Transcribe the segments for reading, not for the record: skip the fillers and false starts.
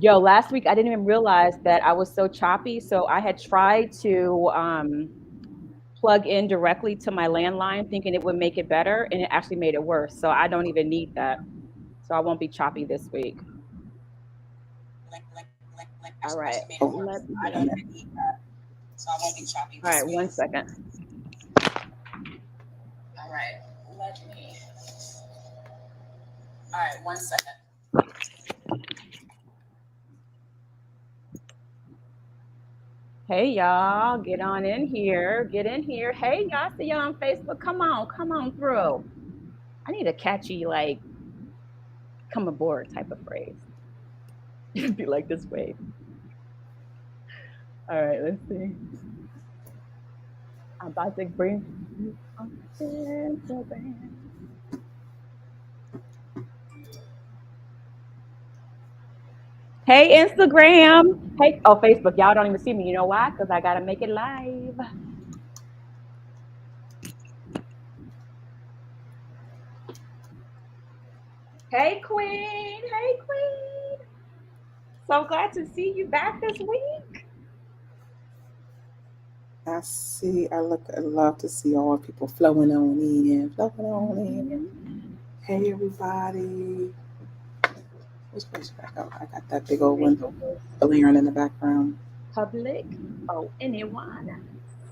Yo, last week I didn't even realize that I was so choppy. So I had tried to plug in directly to my landline, thinking it would make it better, and it actually made it worse. So I don't even need that. So I won't be choppy this week. All right. Let me. All right. 1 second. Hey y'all, get on in here. Get in here. Hey y'all, see y'all on Facebook. Come on through. I need a catchy like come aboard type of phrase. Be like this way. All right, let's see. I'm about to bring you on Instagram. Hey Instagram. Hey, oh Facebook. Y'all don't even see me. You know why? Because I gotta make it live. Hey Queen. Hey Queen. So glad to see you back this week. I see. I love to see all people flowing on in. Mhm. Hey, everybody. Let's push back up. I got that big old Make window this blaring in the background. public. Oh, anyone.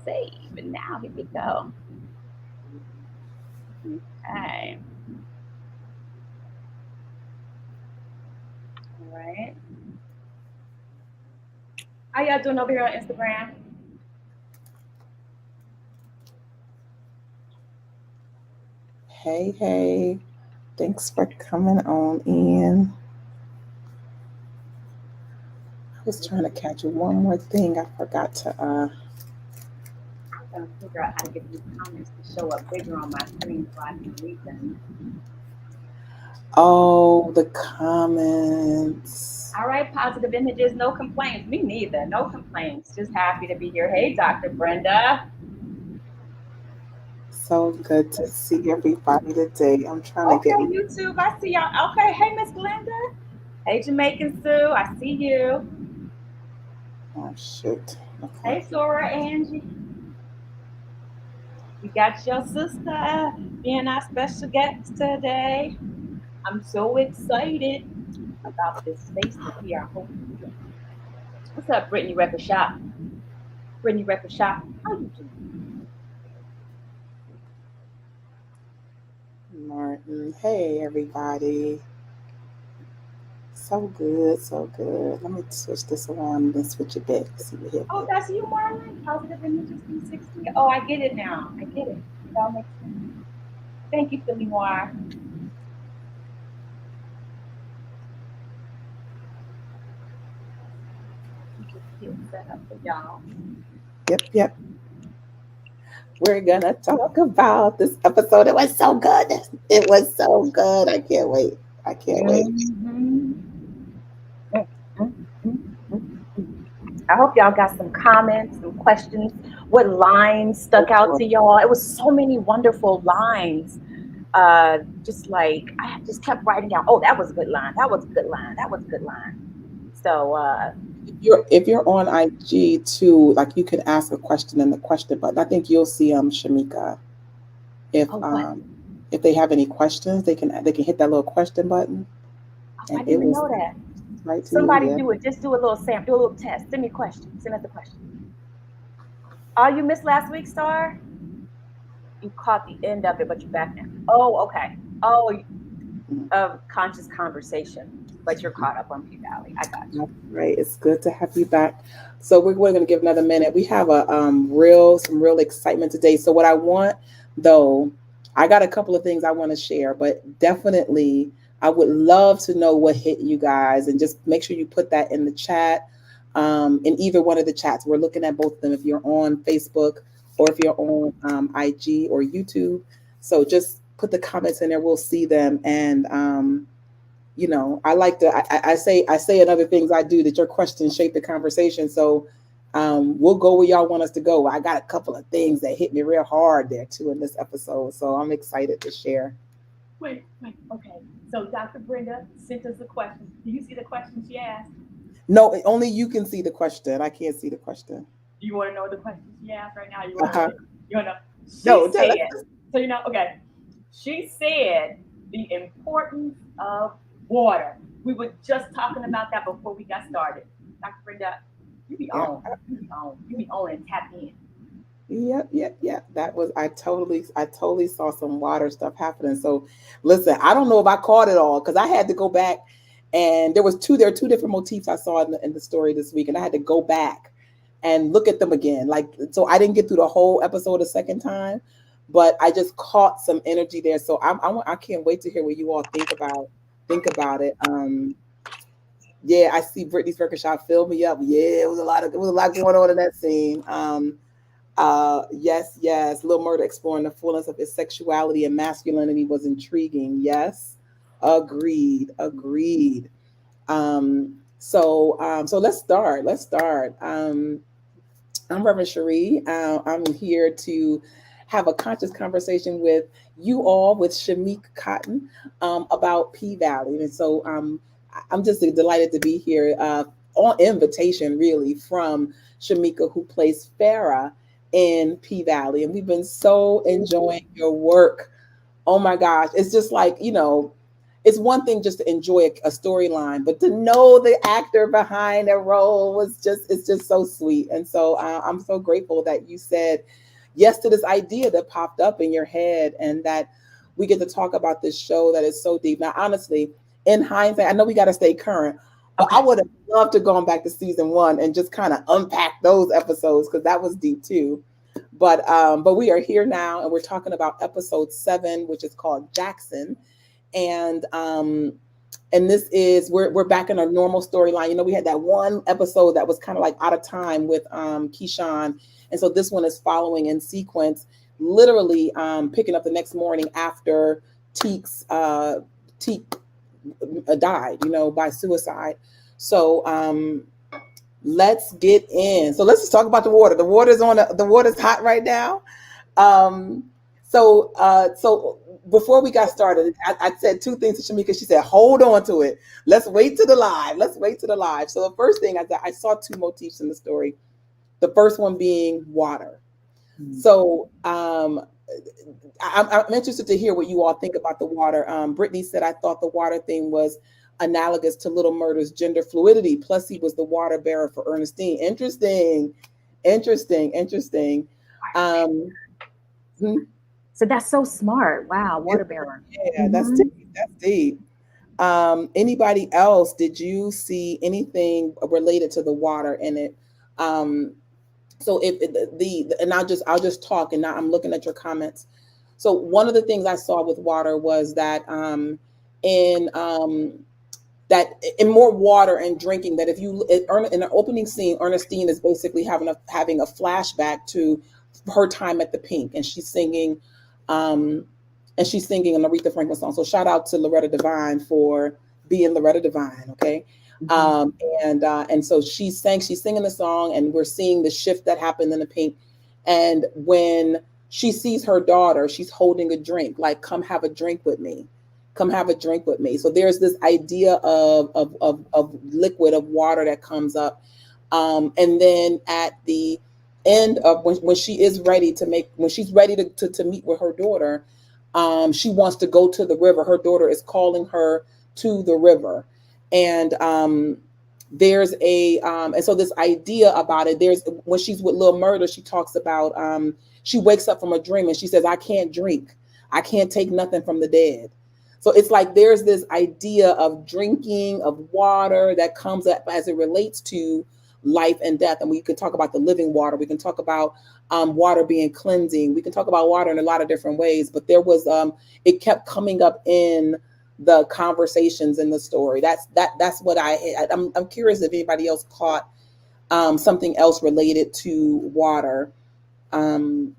Save. And now here we go. Okay. All right. How y'all doing over here on Instagram? Hey, hey. Thanks for coming on in. I was trying to catch one more thing. I forgot to. I'm trying to figure out how to get these comments to show up bigger on my screen so I can read them. Oh, the comments. All right, positive images, no complaints. Me neither, no complaints. Just happy to be here. Hey, Dr. Brenda. So good to see everybody today. I'm trying to get. Okay, YouTube, I see y'all. Okay, hey, Miss Glenda. Hey, Jamaican Sue, I see you. Oh, shoot. Okay. Hey, Sora Angie. We got your sister being our special guest today. I'm so excited about this space that we are hosting. What's up, Brittany Record Shop? Brittany Record Shop, how you doing? Martin. Hey, everybody. So good, so good. Let me switch this around and then switch it back. See what Oh, happened. that's you, Marlon. Positive Images 360. Oh, I get it now. I get it. It all makes sense. Thank you, Philly Noir. Get this set up for y'all. Yep, yep. We're gonna talk about this episode. It was so good. It was so good. I can't wait. I can't wait. Mhm. Mm, mm, mm, mm, mm. I hope y'all got some comments, some questions. What lines stuck out to y'all? It was so many wonderful lines. Just like I just kept writing down. Oh, that was a good line. That was a good line. That was a good line. So, If you're on IG too, like you can ask a question in the question button. I think you'll see Shamika. If oh, what? if they have any questions, they can hit that little question button Oh, I and didn't it even will know that. right to you. Somebody Yeah. do it. Just do a little do a little test. Send me a question. Send us a question. Oh, you missed last week, Star? You caught the end of it, but you're back now. Oh, okay. Oh, Mhm. of conscious conversation, but you're caught up on P Valley. I got you. That's right. It's good to have you back. So we're going to give another minute. We have some real excitement today. So what I want though, I got a couple of things I want to share, but definitely I would love to know what hit you guys, and just make sure you put that in the chat. In either one of the chats, we're looking at both of them. If you're on Facebook or if you're on IG or YouTube, so just put the comments in there. We'll see them, and I like to I say in other things I do that your questions shape the conversation. So we'll go where y'all want us to go. I got a couple of things that hit me real hard there too in this episode, so I'm excited to share. Wait. Okay. So Dr. Brenda sent us a question. Do you see the question she asked? No, only you can see the question. I can't see the question. You want to know what the question she asked right now? You want to know Uh-huh. it? You want to know? No, She said, let's, so you know, okay. She said the importance of water. We were just talking about that before we got started. Dr. Brenda, you be yeah. on. You be on. You be on and tap in. Yep. That was I totally saw some water stuff happening. So listen, I don't know if I caught it all because I had to go back and there are two different motifs I saw in the story this week, and I had to go back and look at them again. Like so I didn't get through the whole episode a second time, but I just caught some energy there. So I can't wait to hear what you all think about it. Yeah, I see Brittany's Workshop fill me up. Yeah, it was a lot going on in that scene. Yes. Lil Murder exploring the fullness of his sexuality and masculinity was intriguing. Yes, agreed. So let's start. I'm Reverend Cherie. I'm here to have a conscious conversation with you all, with Shamik Cotton, about P Valley. And so I'm just delighted to be here on invitation, really, from Shamika, who plays Farah in P Valley. And we've been so enjoying your work. Oh my gosh, it's just like, it's one thing just to enjoy a storyline, but to know the actor behind a role it's just so sweet. And so I'm so grateful that you said yes to this idea that popped up in your head, and that we get to talk about this show that is so deep. Now, honestly, in hindsight, I know we got to stay current, but Okay. I would have loved to gone back to season one and just kind of unpack those episodes because that was deep too. But we are here now, and we're talking about episode 7, which is called Jackson. And this is we're back in our normal storyline. We had that one episode that was kind of like out of time with Keyshawn, and so this one is following in sequence, literally picking up the next morning after Teek died, by suicide. So let's get in. So let's just talk about the water. The water's hot right now. Um, so before we got started, I said two things to Shamika. She said, "Hold on to it. Let's wait to the live. Let's wait to the live." So the first thing I saw two motifs in the story. The first one being water. So I'm interested to hear what you all think about the water. Brittany said, "I thought the water thing was analogous to Little Murder's gender fluidity. Plus, he was the water bearer for Ernestine." Interesting. Um, hmm. So that's so smart. Wow, water bearer. Yeah, that's Hmm. deep. That's deep. Anybody else? Did you see anything related to the water in it? Um, so if the and I'll just talk, and now I'm looking at your comments. So one of the things I saw with water was that in more water and drinking, that if you in an opening scene, Ernestine is basically having a flashback to her time at the Pink, and um she's singing an Aretha Franklin song. So shout out to Loretta Devine for being Loretta Devine. Okay. Hmm. um and so she's singing the song, and we're seeing the shift that happened in the Pink. And when she sees her daughter, she's holding a drink, like, "Come have a drink with me, come have a drink with me." So there's this idea of liquid, of water, that comes up. And then at the end of when she is ready when she's ready to meet with her daughter, she wants to go to the river. Her daughter is calling her to the river. And there's a and so this idea about it, there's when she's with Lil Murder, she talks about she wakes up from a dream and she says, "I can't drink, I can't take nothing from the dead." So it's like there's this idea of drinking, of water, that comes up as it relates to life and death. And we can talk about the living water. We can talk about water being cleansing. We can talk about water in a lot of different ways. But there was it kept coming up in the conversations in the story. That's what I'm curious if anybody else caught something else related to water. Um,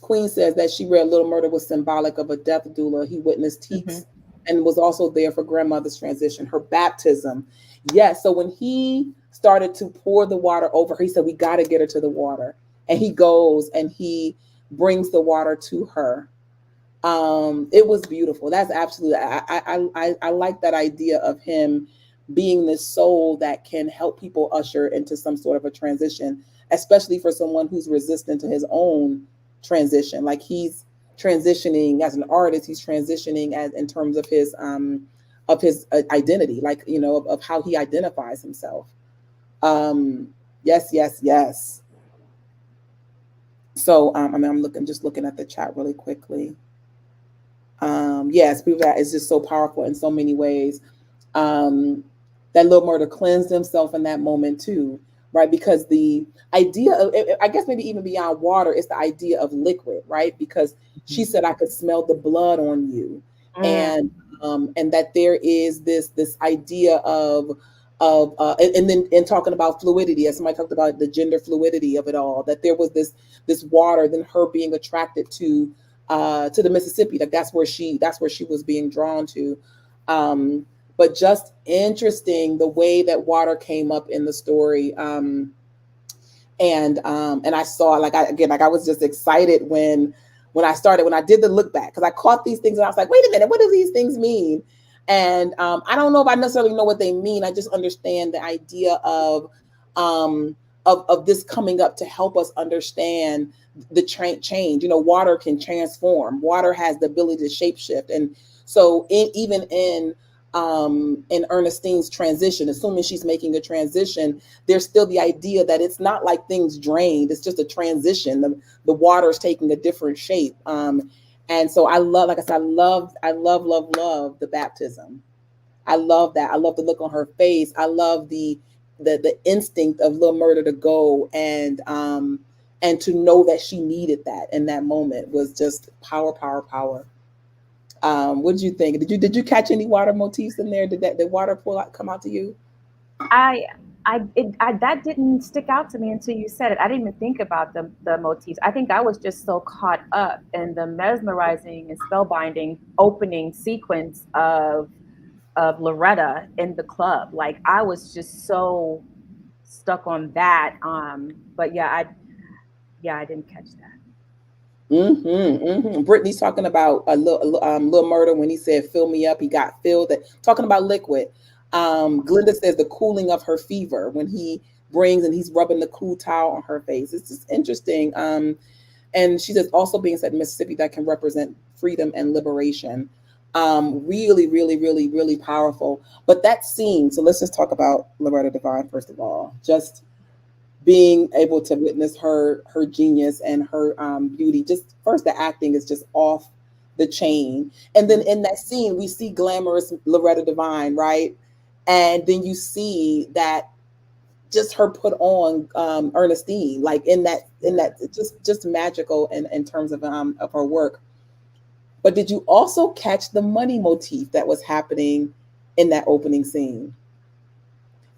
Queen says that she read Little Murder was symbolic of a death doula. He witnessed Hmm. Teeks and was also there for grandmother's transition, her baptism. Yes. So when he started to pour the water over her, he said, "We got to get her to the water." And he goes and he brings the water to her. It was beautiful. That's absolutely, I like that idea of him being this soul that can help people usher into some sort of a transition, especially for someone who's resistant to his own transition. Like he's transitioning as an artist, he's transitioning as in terms of his identity, like of how he identifies himself. Yes, yes, yes. So I mean, I'm just looking at the chat really quickly. Yes, people, that is just so powerful in so many ways. um, that little murder cleansed himself in that moment too, right? Because the idea of, I guess maybe even beyond water, is the idea of liquid, right? Because she said, I could smell the blood on you, and Mm. and that there is this idea and then in talking about fluidity, as somebody talked about the gender fluidity of it all, that there was this water, then her being attracted to the Mississippi, like that's where she was being drawn to. Um, but just interesting the way that water came up in the story. And I saw, like, I was just excited when I did the look back, because I caught these things and I was like, wait a minute, what do these things mean? And I don't know if I necessarily know what they mean. I just understand the idea um, of this coming up to help us understand the change. Water can transform. Water has the ability to shapeshift, and so even in Ernestine's transition, assuming she's making a transition, there's still the idea that it's not like things drained. It's just a transition. The water is taking a different shape. And so I love, like I said, I love the baptism. I love that. I love the look on her face. I love the instinct of Lil Murder to go and to know that she needed that in that moment was just power, power, power. What did you think? Did you catch any water motifs in there? Did water come out to you? I that didn't stick out to me until you said it. I didn't even think about the motifs. I think I was just so caught up in the mesmerizing and spellbinding opening sequence of Loretta in the club. Like I was just so stuck on that. But yeah, I didn't catch that. Brittany's talking about little murder when he said, "Fill me up." He got filled. Talking about liquid. Glenda says the cooling of her fever when he brings and he's rubbing the cool towel on her face. It's just interesting. And she says also being said in Mississippi that can represent freedom and liberation. Really, really, really, really powerful. But that scene. So let's just talk about Loretta Devine first of all. Just being able to witness her genius and her beauty. Just first, the acting is just off the chain, and then in that scene we see glamorous Loretta Devine, right? And then you see that just her put on Ernestine, like in that just magical in terms of her work. But did you also catch the money motif that was happening in that opening scene?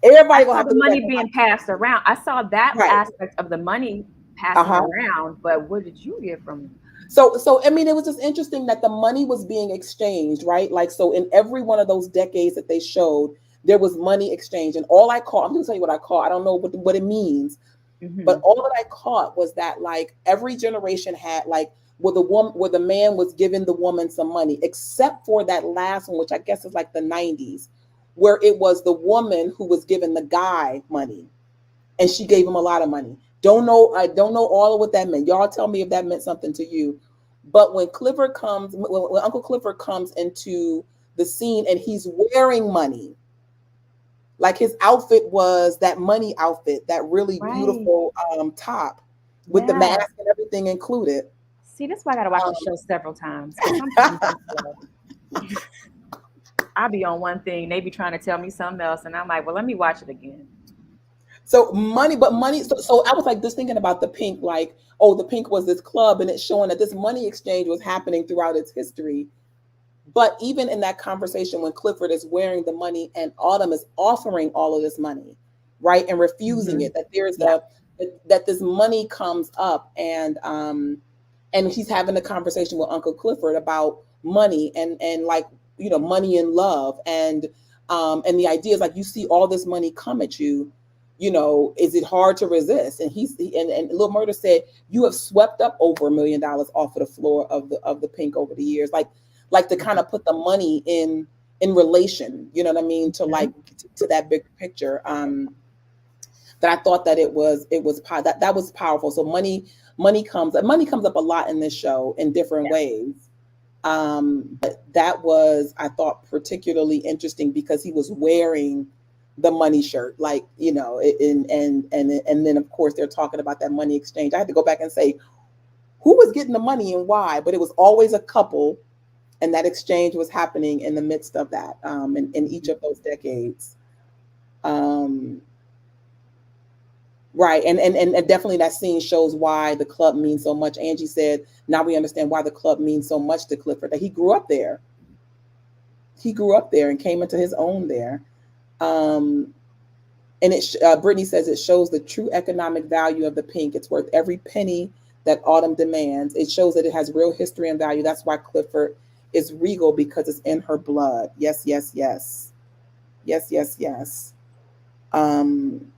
I Everybody gonna saw have the to go back money and being watch. passed around. I saw that Right. aspect of the money passing Uh-huh. around, but what did you get from it? So I mean, it was just interesting that the money was being exchanged, right? Like, so in every one of those decades that they showed, there was money exchange, and all I caught, I'm going to tell you what I caught. I don't know what it means, but Hmm. all that I caught was that like every generation had like where the man was giving the woman some money, except for that last one, which I guess is like the '90s, where it was the woman who was giving the guy money, and she gave him a lot of money. Don't know. I don't know all of what that meant. Y'all tell me if that meant something to you. But when Uncle Clifford comes into the scene and he's wearing money, like his outfit was that money outfit, that really Right. beautiful top with the Yeah. mask and everything included. See, that's why I gotta watch the show several times because sometimes I'll be on one thing, they be trying to tell me something else, and I'm like, well, let me watch it again. So money, but money. So I was like just thinking about the Pink, like, oh, the Pink was this club, and it's showing that this money exchange was happening throughout its history. But even in that conversation, when Clifford is wearing the money and Autumn is offering all of this money, right, and refusing Hmm. it, that there's Yeah. a that this money comes up, and he's having a conversation with Uncle Clifford about money and like money and love, and the idea is like you see all this money come at you. Is it hard to resist? And Lil Murder said, you have swept up over $1 million off of the floor of the Pink over the years, like to kind Mhm. of put the money in relation, you know what I mean, to Mhm. like to that big picture. That I thought that that was powerful. So money comes up a lot in this show in different Yeah. ways. But that was, I thought, particularly interesting because he was wearing the money shirt, like, you know, and then of course they're talking about that money exchange. I had to go back and say who was getting the money and why, but it was always a couple, and that exchange was happening in the midst of that, in each of those decades. Um, Right. And definitely that scene shows why the club means so much. Angie said, now we understand why the club means so much to Clifford, that he grew up there. He grew up there and came into his own there. Um, and Brittany says it shows the true economic value of the pink. It's worth every penny that Autumn demands. It shows that it has real history and value. That's why Clifford is regal, because it's in her blood. Yes, yes, yes. Yes, yes, yes. Um,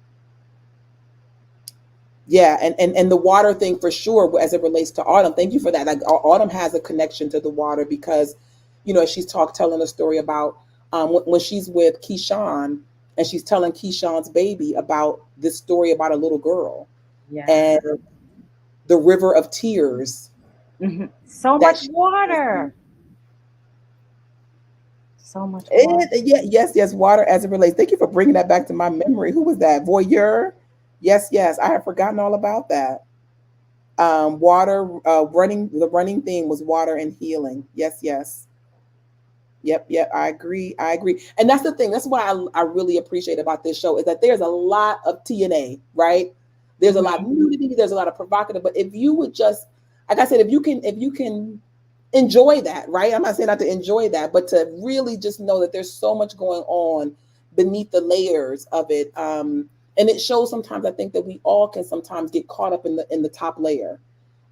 Yeah, and the water thing for sure, as it relates to Autumn. Thank you for that. Like Autumn has a connection to the water because, you know, she's telling a story about when she's with Keyshawn, and she's telling Keyshawn's baby about this story about a little girl Yeah. and the river of tears So that much she water. So much water. Yeah, yes, yes, water as it relates. Thank you for bringing that back to my memory. Who was that? Voyeur. Yes, yes, I had forgotten all about that. Water, running, the running theme was water and healing. Yes, yes. Yep, yep, I agree. I agree. And that's the thing. That's what I really appreciate about this show, is that there's a lot of TNA, right? There's a lot of Hmm. nudity, there's a lot of provocative, but if you would just, like I said, if you can enjoy that, right? I'm not saying not to enjoy that, but to really just know that there's so much going on beneath the layers of it. And it shows sometimes, I think, that we all can sometimes get caught up in the top layer,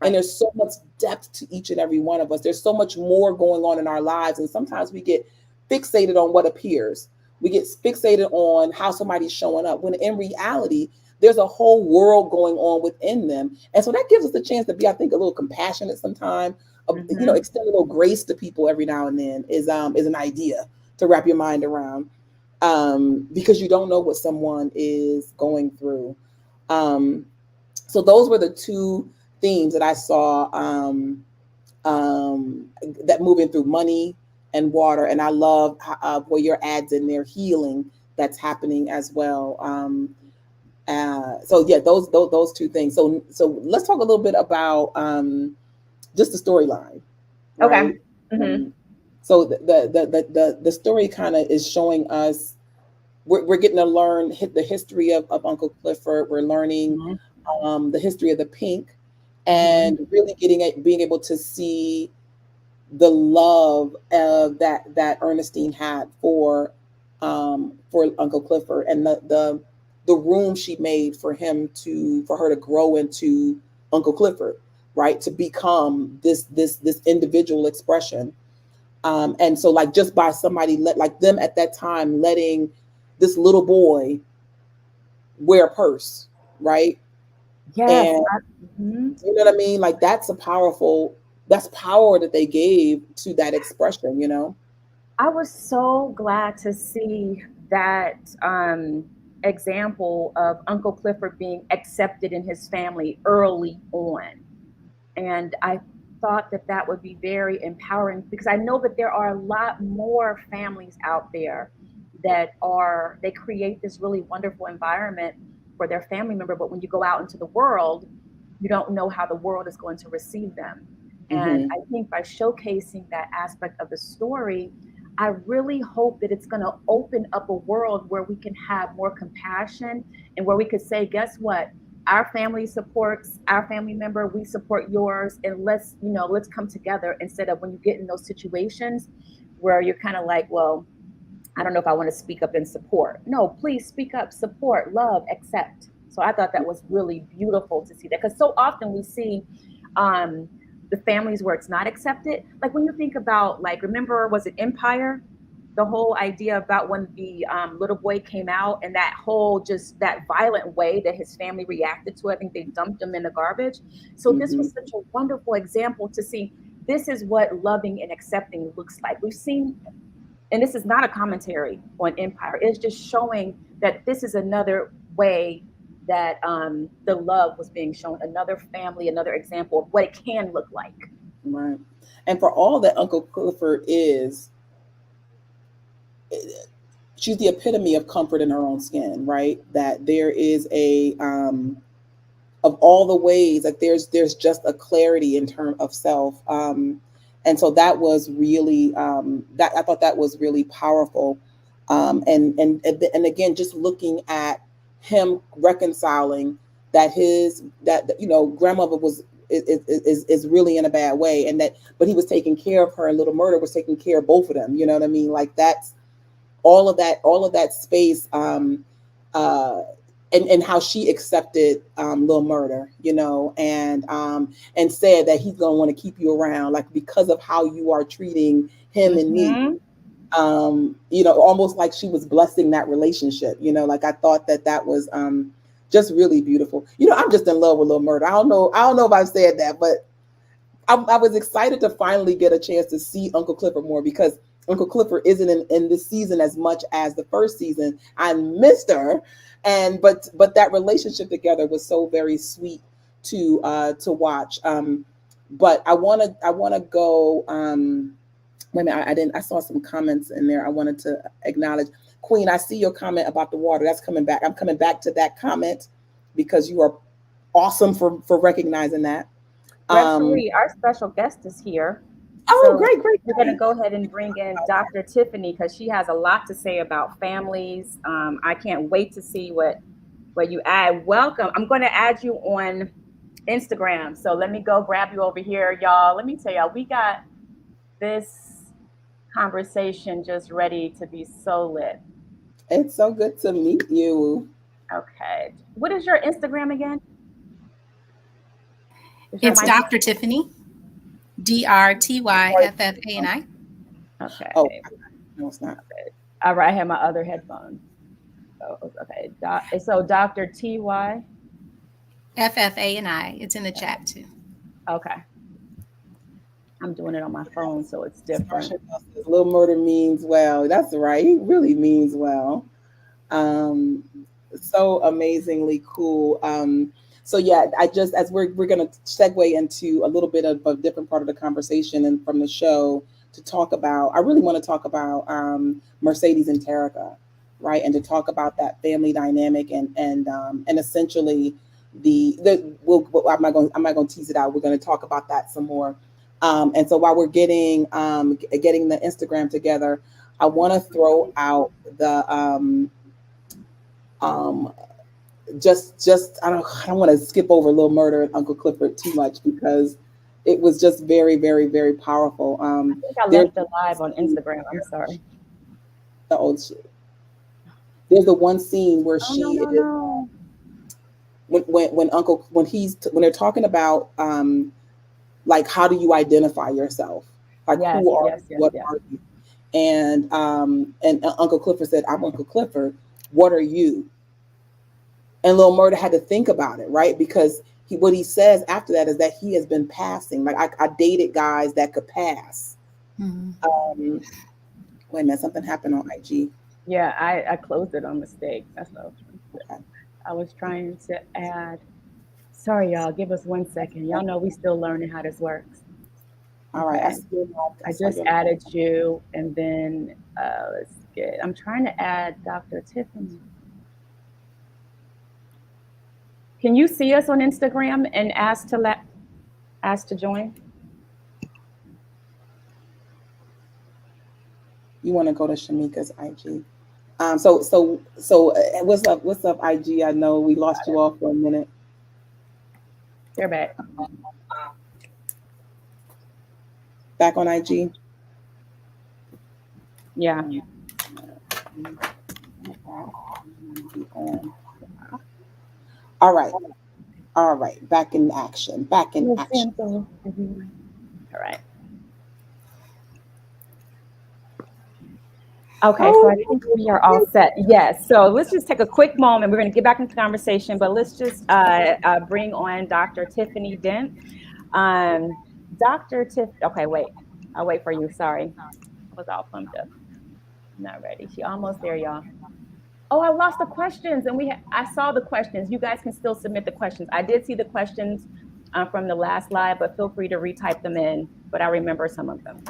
and Right. there's so much depth to each and every one of us. There's so much more going on in our lives. And sometimes we get fixated on what appears. We get fixated on how somebody's showing up, when in reality, there's a whole world going on within them. And so that gives us a chance to be, I think, a little compassionate sometimes. You know, Hmm. extend a little grace to people every now and then is an idea to wrap your mind around, because you don't know what someone is going through. Um, so those were the two themes that I saw, um, that moving through money and water, and I love where your ads in there healing that's happening as well. So yeah, those two things. So let's talk a little bit about just the storyline, Okay. right? Hmm. Um, so the story kind of is showing us, we're getting to learn the history of Uncle Clifford. We're learning Hmm. the history of the pink, Hmm. and really being able to see the love that Ernestine had for Uncle Clifford, and the room she made for her to grow into Uncle Clifford, right? To become this individual expression. And so, like, just by somebody like them at that time letting this little boy wear a purse, right? Yes. And Mhm. you know what I mean? Like, that's power that they gave to that expression, you know? I was so glad to see that example of Uncle Clifford being accepted in his family early on. And I thought that that would be very empowering, because I know that there are a lot more families out there that they create this really wonderful environment for their family member, but when you go out into the world, you don't know how the world is going to receive them. And Mm-hmm. I think by showcasing that aspect of the story, I really hope that it's going to open up a world where we can have more compassion, and where we could say, guess what? Our family supports our family member, we support yours, and let's come together, instead of when you get in those situations where you're kind of like, well, I don't know if I want to speak up and support. No, please speak up, support, love, accept. So I thought that was really beautiful to see that, because so often we see um, the families where it's not accepted. Like when you think about, like, remember, was it Empire? The whole idea about when the little boy came out, and that whole, just that violent way that his family reacted to it. I think they dumped him in the garbage. So this Mm-hmm. was such a wonderful example to see, this is what loving and accepting looks like. We've seen and this is not a commentary on empire. It's just showing that this is another way that the love was being shown, another family, another example of what it can look like. Right. And for all that Uncle Clifford is, she's the epitome of comfort in her own skin, right? That there is a of all the ways, like there's just a clarity in terms of self. And so that was really that I thought that was really powerful. And again, just looking at him reconciling that his that you know grandmother was is really in a bad way, and that but he was taking care of her, and Little Murder was taking care of both of them. You know what I mean? Like that's all of that space, uh and how she accepted Little Murder, you know, and said that he's gonna want to keep you around, like because of how you are treating him and me. Mm-hmm. You know, almost like she was blessing that relationship, you know. Like I thought that that was just really beautiful. You know, I'm just in love with Little Murder. I don't know if I've said that, but I was excited to finally get a chance to see Uncle Clifford more, because Uncle Clifford isn't in this season as much as the first season. I missed her, and but that relationship together was so very sweet to watch. But I wanna go. Wait a minute, I didn't. I saw some comments in there. I wanted to acknowledge. Queen, I see your comment about the water. That's coming back. I'm coming back to that comment because you are awesome for recognizing that. Um, Referee, our special guest is here. oh, So great, great, we're going to great. go ahead and bring in Dr. Tiffany because she has a lot to say about families. I can't wait to see what you add. Welcome. I'm going to add you on Instagram. So let me go grab you over here, y'all. Let me tell y'all, we got this conversation just ready to be so lit. It's so good to meet you. Okay. What is your Instagram again? Is your It's mic Dr. Tiffany, DrTyffani. on? Oh, Okay. no, it's not. All right. I have my other headphones. So, okay. So Dr. Ty. FFANI. It's in the chat too. Okay. I'm doing it on my phone, so it's different. Sasha says, Little Murder means well. That's right. He really means well. Um, so amazingly cool. So yeah, I just as we're gonna segue into a little bit of a different part of the conversation and from the show to talk about. I really want to talk about Mercedes and Terica, right, and to talk about that family dynamic and essentially I'm not going to tease it out. We're going to talk about that some more. And so while we're getting the Instagram together, I want to throw out the um, just I don't want to skip over Little Murder and Uncle Clifford too much because it was just very very very powerful. I think I There's left it live on Instagram. I'm sorry. the old there's the one scene where Oh no she no is no. when they're talking about like how do you identify yourself, like Yes who are yes you, yes what yes. are you, and Uncle Clifford said, I'm Uncle Clifford, what are you? And Lil Murda had to think about it, right? Because what he says after that is that he has been passing. Like I dated guys that could pass. Mhm. Um, wait a minute, something happened on IG. Yeah, I closed it on mistake. That's what I was trying to say. Okay. I was trying to add. Sorry, y'all. Give us 1 second. Y'all know we still learning how this works. All right. Okay. I I saw just your added you, and then let's get. I'm trying to add Dr. Tiffany. Can you see us on Instagram and ask to join? you want to go to Shamika's IG. What's up, IG? I know we lost you all for a minute. They're back. Back on IG. Yeah. All right. All right. Back in action. Back in Lo action. siento, everyone. All right. Okay, so Oh, I think we are all set. Yes. So let's just take a quick moment. We're going to get back into the conversation, but let's just bring on Dr. Tiffany Dent. Dr. Tiff. Okay, wait. I'll wait for you. Sorry, I was all pumped up. Not ready. She almost there, y'all. Oh, I lost the questions, and I saw the questions. You guys can still submit the questions. I did see the questions from the last live, but feel free to retype them in. But I remember some of them.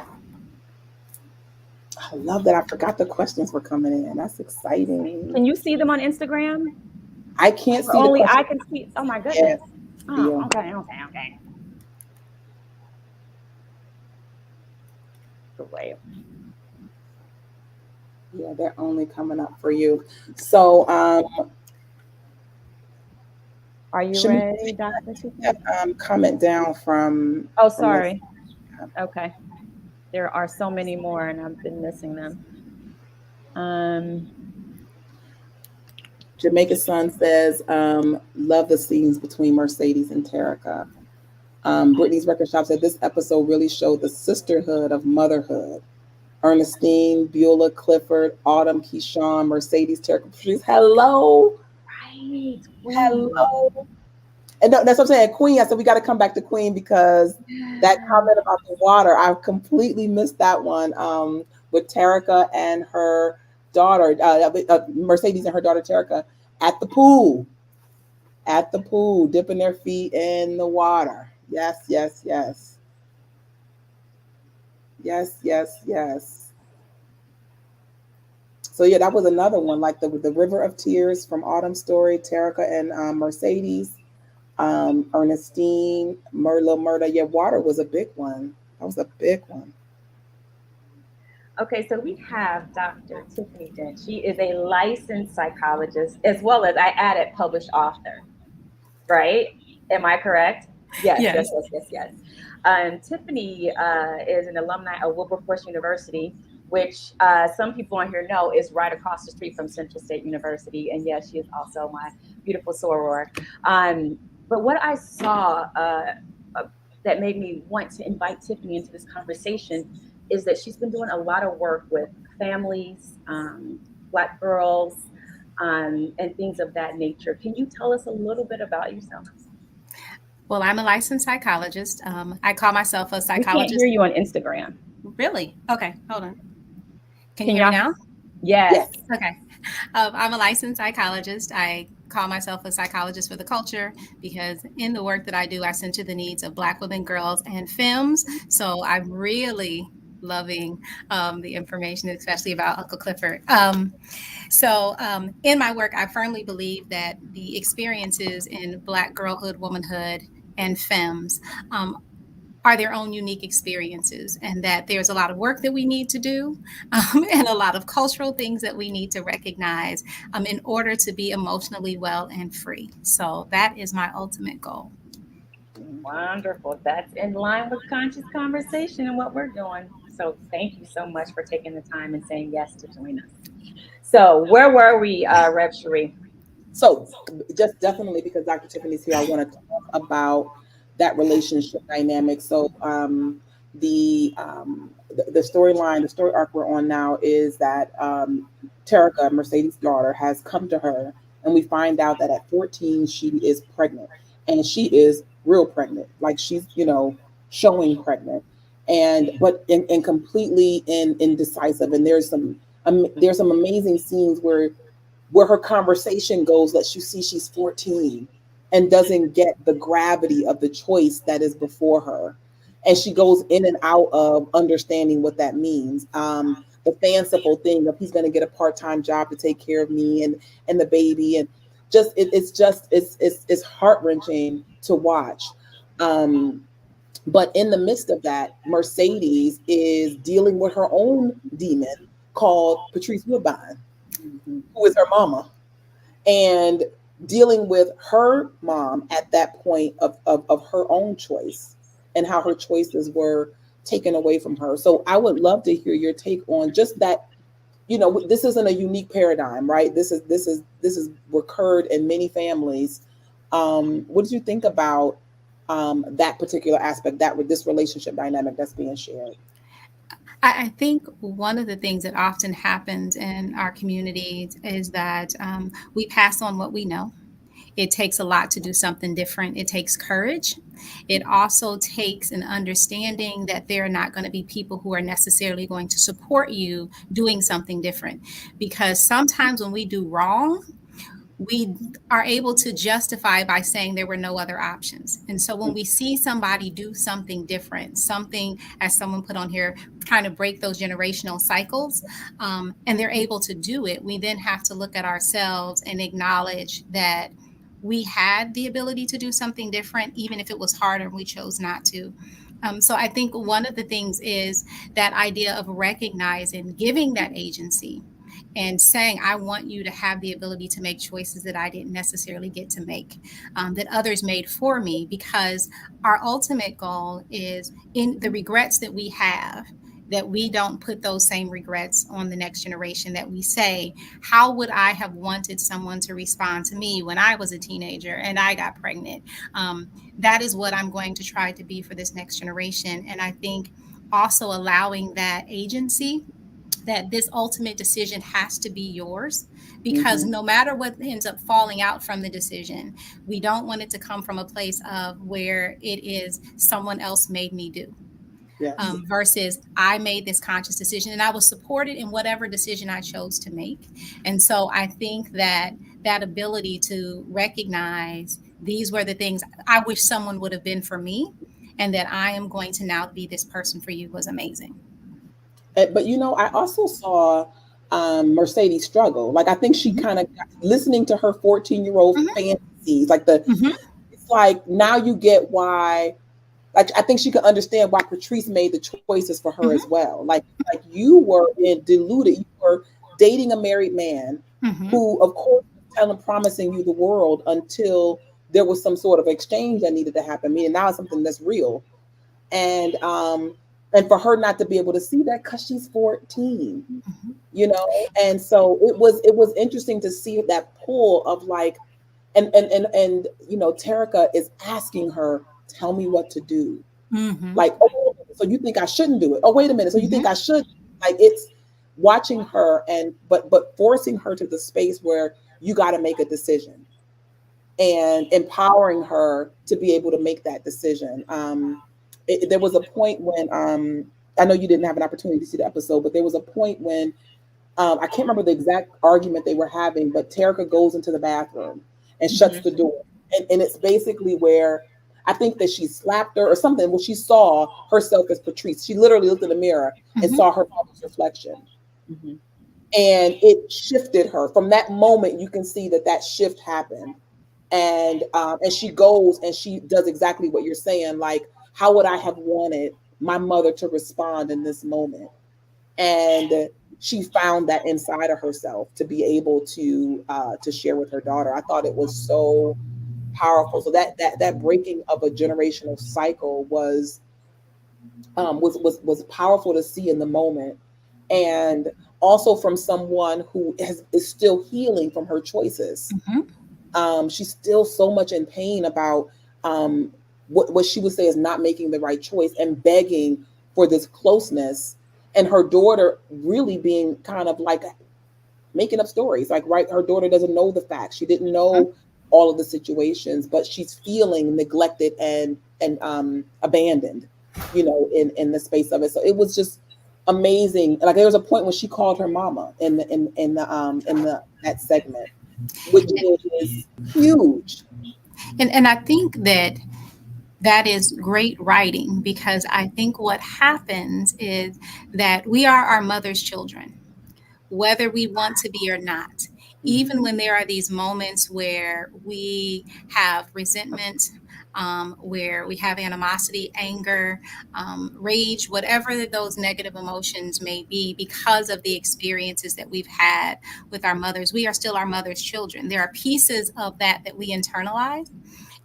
I love that. I forgot the questions were coming in. That's exciting. Can you see them on Instagram? I can't Or see the only I questions. can see. Oh my Yeah, goodness. Oh, deal. okay. Great. Yeah, they're only coming up for you. So, Are you Shami, ready, Dr. that Tiffany? comment down Oh, from this. sorry. Okay. There are so many more, and I've been missing them. Um, Jamaica Sun says, love the scenes between Mercedes and Terica. Brittany's Record Shop said this episode really showed the sisterhood of motherhood. Ernestine, Beulah, Clifford, Autumn, Keyshawn, Mercedes, Terica, Patrice. Hello. right. Queen. Hello. And that's what I'm saying. Queen, I said we got to come back to Queen because that comment about the water, I completely missed that one. With Terica and her daughter, Mercedes and her daughter Terica at the pool, dipping their feet in the water. Yes, yes, yes, yes, yes, yes. So yeah, that was another one, like the River of Tears from Autumn Story, Terica and Mercedes. Ernestine, Murda. Yeah, water was a big one. That was a big one. Okay, so we have Dr. Tiffany Dent. She is a licensed psychologist as well as I added published author, right? Am I correct? Yes, yes, Yes. yes, yes, yes. Tiffany is an alumni of Wilberforce University, which some people on here know is right across the street from Central State University. And yes, she is also my beautiful soror. But what I saw uh, that made me want to invite Tiffany into this conversation is that she's been doing a lot of work with families, Black girls, and things of that nature. Can you tell us a little bit about yourself? Well, I'm a licensed psychologist. I call myself a We can't hear psychologist. you on Instagram. Really? Okay, hold on. Can you Can hear me y'all? now? Yes. Yes. Okay. I'm a licensed psychologist. I call myself a psychologist for the culture because in the work that I do, I center the needs of Black women, girls, and femmes. So I'm really loving the information, especially about Uncle Clifford. In my work, I firmly believe that the experiences in Black girlhood, womanhood, and femmes are their own unique experiences, and that there's a lot of work that we need to do and a lot of cultural things that we need to recognize in order to be emotionally well and free. So that is my ultimate goal. Wonderful. That's in line with conscious conversation and what we're doing. So thank you so much for taking the time and saying yes to join us. So where were we, Rev Cherie? So just definitely because Dr. Tiffany's here, I want to talk about that relationship dynamic. So the storyline, the story arc we're on now is that Terica, Mercedes' daughter, has come to her, and we find out that at 14 she is pregnant, and she is real pregnant, like she's showing pregnant, and but in completely indecisive. And there's some amazing scenes where her conversation goes lets you see she's 14 and doesn't get the gravity of the choice that is before her. And she goes in and out of understanding what that means. The fanciful thing of he's going to get a part-time job to take care of me and the baby, and it's heart-wrenching to watch. Um, but in the midst of that, Mercedes is dealing with her own demon called Patrice Woodbine, Mhm. who is her mama, and dealing with her mom at that point of her own choice and how her choices were taken away from her. So I would love to hear your take on just that. This isn't a unique paradigm, right? This is recurred in many families. What did you think about that particular aspect, that with this relationship dynamic that's being shared? I think one of the things that often happens in our communities is that we pass on what we know. It takes a lot to do something different. It takes courage. It also takes an understanding that there are not going to be people who are necessarily going to support you doing something different. Because sometimes when we do wrong, we are able to justify by saying there were no other options. And so when we see somebody do something different, something, as someone put on here, trying to break those generational cycles, and they're able to do it, we then have to look at ourselves and acknowledge that we had the ability to do something different, even if it was harder and we chose not to. So I think one of the things is that idea of recognizing, giving that agency and saying, I want you to have the ability to make choices that I didn't necessarily get to make, that others made for me, because our ultimate goal is in the regrets that we have, that we don't put those same regrets on the next generation, that we say, how would I have wanted someone to respond to me when I was a teenager and I got pregnant? That is what I'm going to try to be for this next generation. And I think also allowing that agency, that this ultimate decision has to be yours, because Mm-hmm. no matter what ends up falling out from the decision, we don't want it to come from a place of where it is someone else made me do, Yes. versus I made this conscious decision and I was supported in whatever decision I chose to make. And so I think that that ability to recognize these were the things I wish someone would have been for me, and that I am going to now be this person for you, was amazing. But I also saw Mercedes struggle. Like I think she Mhm. kind of listening to her 14-year-old fantasies. Like Mhm. it's like now you get why. Like I think she could understand why Patrice made the choices for her as Mhm. well. Like you were in deluded. You were dating a married man Mhm. who, of course, was telling promising you the world until there was some sort of exchange that needed to happen. Meaning now it's something that's real. And and for her not to be able to see that because she's 14, Mhm. and so it was interesting to see that pull of like, and Terica is asking her, tell me what to do. Mhm. Like, oh, so you think I shouldn't do it? Oh, wait a minute. So you think Mhm. I should? Like, it's watching her, and but forcing her to the space where you got to make a decision, and empowering her to be able to make that decision. There was a point when I know you didn't have an opportunity to see the episode, but there was a point when I can't remember the exact argument they were having, but Terica goes into the bathroom and shuts Mhm. the door. And it's basically where I think that she slapped her or something. Well, she saw herself as Patrice. She literally looked in the mirror and Mhm. saw her mother's reflection. And it shifted her. From that moment, you can see that that shift happened. And she goes and she does exactly what you're saying. Like, how would I have wanted my mother to respond in this moment? And she found that inside of herself to be able to share with her daughter. I thought it was so powerful. So that breaking of a generational cycle was powerful to see in the moment, and also from someone who is still healing from her choices. Mhm. She's still so much in pain about um, what she would say is not making the right choice and begging for this closeness, and her daughter really being kind of like making up stories. Like, right, her daughter doesn't know the facts. She didn't know all of the situations, but she's feeling neglected and abandoned, in the space of it. So it was just amazing. Like there was a point when she called her mama in the that segment, which is huge. And I think that that is great writing, because I think what happens is that we are our mother's children, whether we want to be or not. Even when there are these moments where we have resentment, where we have animosity, anger, rage, whatever those negative emotions may be, because of the experiences that we've had with our mothers, we are still our mother's children. There are pieces of that we internalize,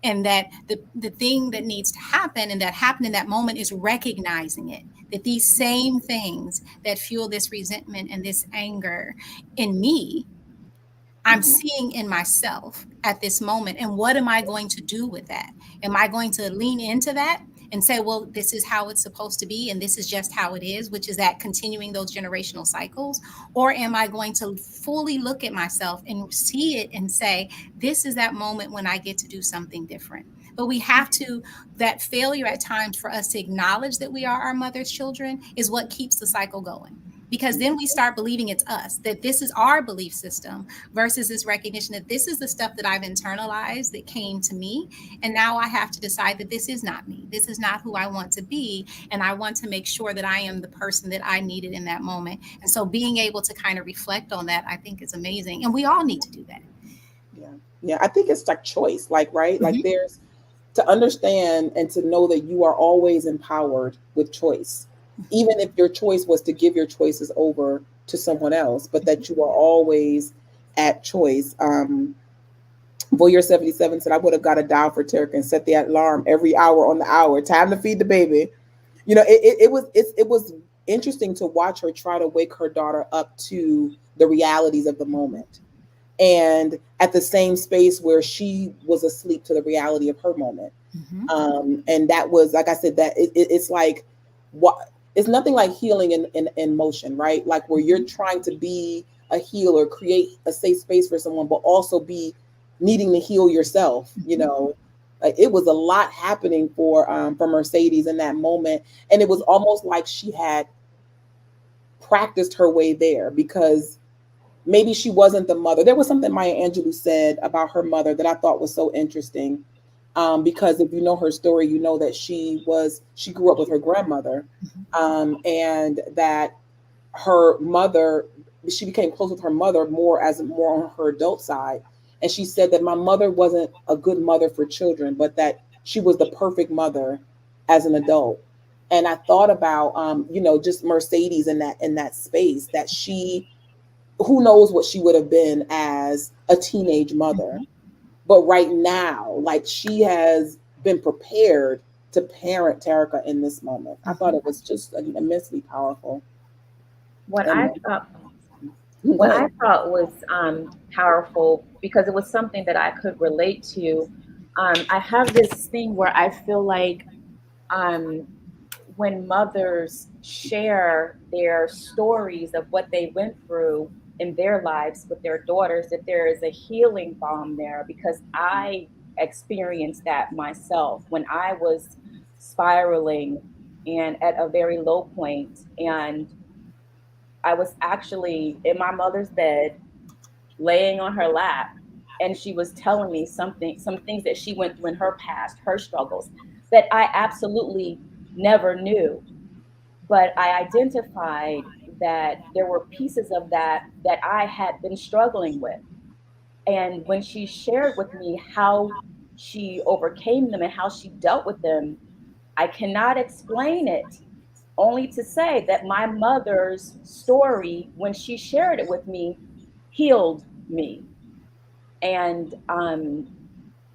and that the thing that needs to happen and that happened in that moment is recognizing it, that these same things that fuel this resentment and this anger in me, I'm Mhm. seeing in myself at this moment. And what am I going to do with that? Am I going to lean into that and say, well, this is how it's supposed to be, and this is just how it is, which is that continuing those generational cycles? Or am I going to fully look at myself and see it and say, this is that moment when I get to do something different? But we have to, that failure at times for us to acknowledge that we are our mother's children is what keeps the cycle going. Because then we start believing it's us, that this is our belief system, versus this recognition that this is the stuff that I've internalized that came to me. And now I have to decide that this is not me. This is not who I want to be. And I want to make sure that I am the person that I needed in that moment. And so being able to kind of reflect on that, I think is amazing. And we all need to do that. Yeah. Yeah. I think it's like choice, like, right? Like Mhm. there's to understand and to know that you are always empowered with choice, even if your choice was to give your choices over to someone else, but that you are always at choice. Voyeur 77 said, I would have got a dial for Turk and set the alarm every hour on the hour. Time to feed the baby. You know, it was interesting to watch her try to wake her daughter up to the realities of the moment, and at the same space where she was asleep to the reality of her moment. Mhm. And that was, like I said, that it's like what it's nothing like healing in motion, right? Like where you're Mhm. trying to be a healer, create a safe space for someone, but also be needing to heal yourself. You Mhm. know, like it was a lot happening for Mercedes in that moment, and it was almost like she had practiced her way there because maybe she wasn't the mother. There was something Maya Angelou said about her mother that I thought was so interesting. Because if you know her story, you know that she grew up with her grandmother, Mhm. and that her mother, she became close with her mother more on her adult side. And she said that my mother wasn't a good mother for children, but that she was the perfect mother as an adult. And I thought about, just Mercedes in that space that she, who knows what she would have been as a teenage mother. Mhm. But right now, like she has been prepared to parent Terica in this moment. I thought Mhm. it was just immensely powerful. What And I thought go what I ahead. thought was powerful because it was something that I could relate to. I have this thing where I feel like um, when mothers share their stories of what they went through in their lives with their daughters, that there is a healing balm there because I experienced that myself when I was spiraling and at a very low point, and I was actually in my mother's bed laying on her lap, and she was telling me some things that she went through in her past, her struggles that I absolutely never knew, but I identified that there were pieces of that I had been struggling with. And when she shared with me how she overcame them and how she dealt with them, I cannot explain it, only to say that my mother's story, when she shared it with me, healed me. And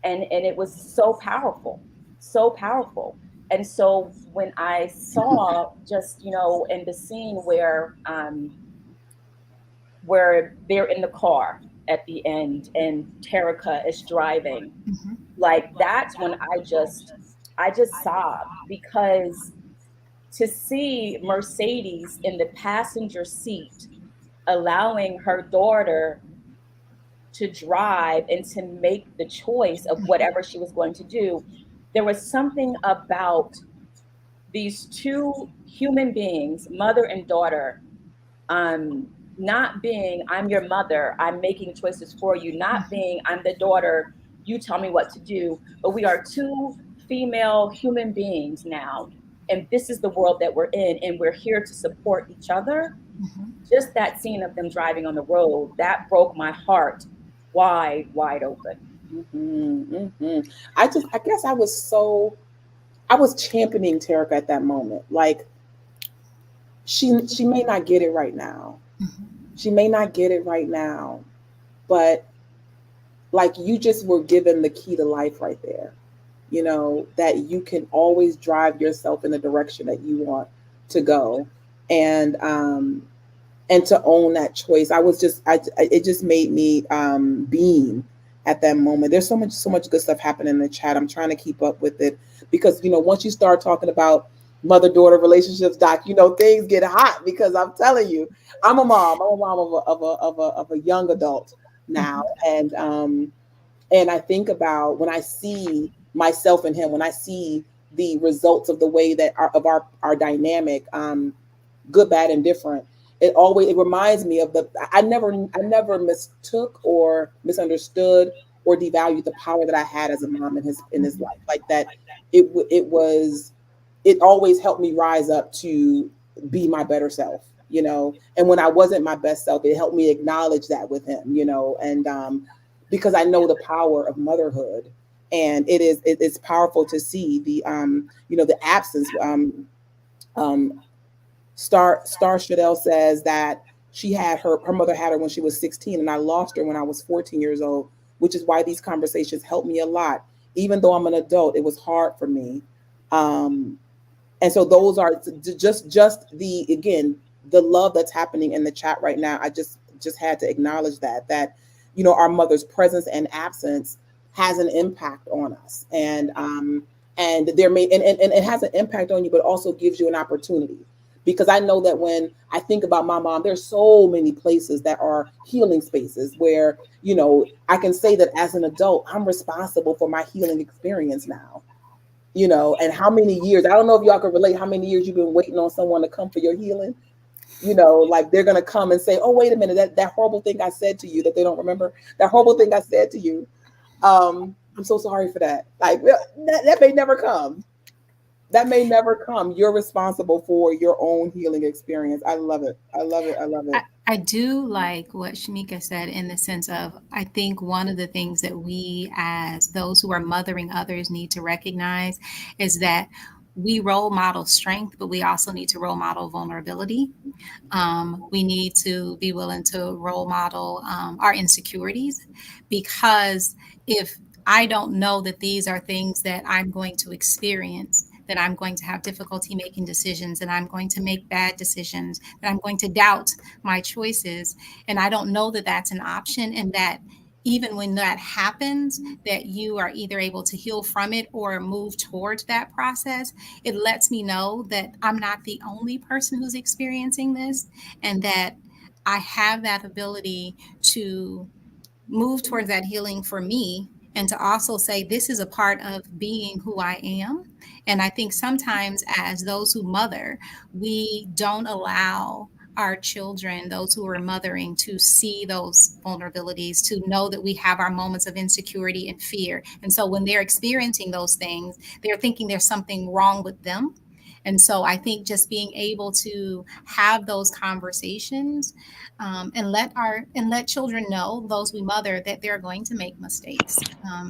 it was so powerful, so powerful. And so when I saw, just in the scene where they're in the car at the end and Terica is driving, Mhm. like that's when I just sobbed, because to see Mercedes in the passenger seat allowing her daughter to drive and to make the choice of Mhm. whatever she was going to do, there was something about these two human beings, mother and daughter, um, not being, I'm your mother, I'm making choices for you, not Mhm. being, I'm the daughter, you tell me what to do, but we are two female human beings now. And this is the world that we're in, and we're here to support each other. Mhm. Just that scene of them driving on the road, that broke my heart wide, wide open. Hmm. Hmm. I guess I was championing Terica at that moment. Like she may not get it right now. Mhm. She may not get it right now, but like you just were given the key to life right there. That you can always drive yourself in the direction that you want to go, and to own that choice. It just made me beam at that moment. There's so much good stuff happening in the chat. I'm trying to keep up with it because once you start talking about mother daughter relationships, doc, things get hot because I'm telling you, I'm a mom of a young adult now, Mhm. and I think about when I see myself and him, when I see the results of the way that our dynamic, good, bad, and different, it reminds me of the I never mistook or misunderstood or devalued the power that I had as a mom in his life, like that. It always helped me rise up to be my better self, and when I wasn't my best self, it helped me acknowledge that with him, and because I know the power of motherhood. And it's powerful to see the absence. Um, Star Shadell says that her mother had her when she was 16, and I lost her when I was 14 years old, which is why these conversations help me a lot. Even though I'm an adult, it was hard for me. Um, and so those are just the, again, the love that's happening in the chat right now. I just had to acknowledge that our mother's presence and absence has an impact on us, and there may and it has an impact on you, but also gives you an opportunity. Because I know that when I think about my mom, there's so many places that are healing spaces where I can say that as an adult, I'm responsible for my healing experience now. And how many years, I don't know if y'all can relate, how many years you've been waiting on someone to come for your healing. Like they're going to come and say, oh, wait a minute, that horrible thing I said to you that they don't remember, that horrible thing I said to you. I'm so sorry for that. Like that may never come. That may never come. You're responsible for your own healing experience. I love it. I love it. I love it. I do like what Shamika said in the sense of, I think one of the things that we, as those who are mothering others, need to recognize is that we role model strength, but we also need to role model vulnerability. We need to be willing to role model our insecurities, because if I don't know that these are things that I'm going to experience, that I'm going to have difficulty making decisions, that I'm going to make bad decisions, that I'm going to doubt my choices, and I don't know that that's an option, and that even when that happens, that you are either able to heal from it or move towards that process, it lets me know that I'm not the only person who's experiencing this, and that I have that ability to move towards that healing for me, and to also say this is a part of being who I am. And I think sometimes, as those who mother, we don't allow our children, those who are mothering, to see those vulnerabilities, to know that we have our moments of insecurity and fear. And so when they're experiencing those things, they're thinking there's something wrong with them. And so I think just being able to have those conversations, and let children know, those we mother, that they're going to make mistakes.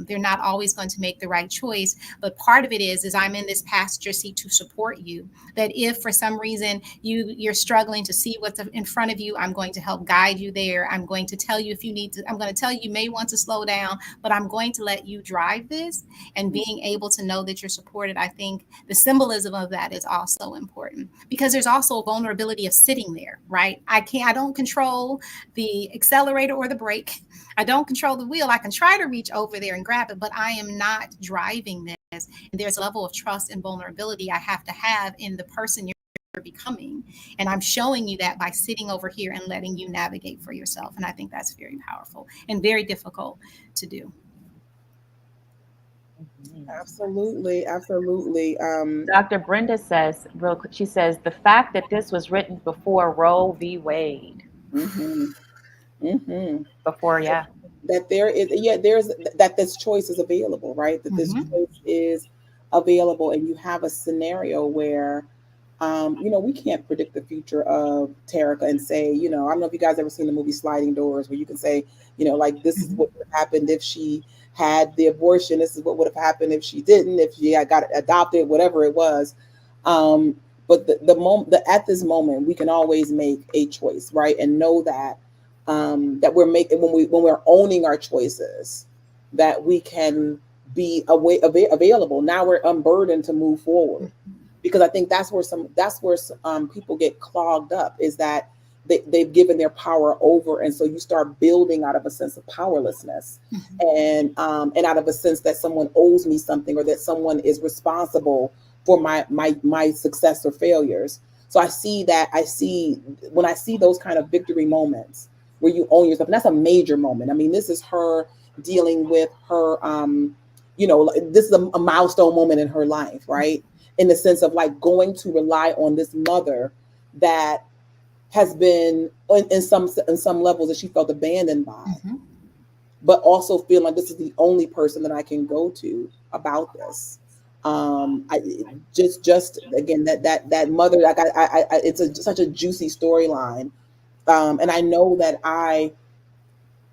They're not always going to make the right choice, but part of it is I'm in this passenger seat to support you. That if for some reason you're struggling to see what's in front of you, I'm going to help guide you there. I'm going to tell you if you need to. I'm going to tell you you may want to slow down, but I'm going to let you drive this. And being able to know that you're supported, I think the symbolism of that is also important, because there's also a vulnerability of sitting there, right? I don't control the accelerator or the brake. I don't control the wheel. I can try to reach over there and grab it, but I am not driving this. And there's a level of trust and vulnerability I have to have in the person you're becoming. And I'm showing you that by sitting over here and letting you navigate for yourself. And I think that's very powerful and very difficult to do. Absolutely. Absolutely. Dr. Brenda says, real quick, she says, the fact that this was written before Roe v. Wade. Mhm. Mhm. Before, yeah. That there is, yeah, there's that this choice is available, right? That this Mhm. choice is available, and you have a scenario where, we can't predict the future of Terica and say, I don't know if you guys ever seen the movie Sliding Doors, where you can say, like, this is Mhm. what would have happened if she had the abortion. This is what would have happened if she didn't, if she had got adopted, whatever it was. Um, but the moment, at this moment, we can always make a choice, right? And know that we're making, when we're owning our choices, that we can be available. Now we're unburdened to move forward, because I think that's where people get clogged up, is that they've given their power over, and so you start building out of a sense of powerlessness, Mhm. and out of a sense that someone owes me something, or that someone is responsible for my success or failures. So I see when I see those kind of victory moments where you own yourself, and that's a major moment. I mean, this is her dealing with her this is a milestone moment in her life, right? In the sense of like going to rely on this mother that has been in some levels that she felt abandoned by, Mm-hmm. but also feel like this is the only person that I can go to about this. I just again that mother, like it's such a juicy storyline, and I know that I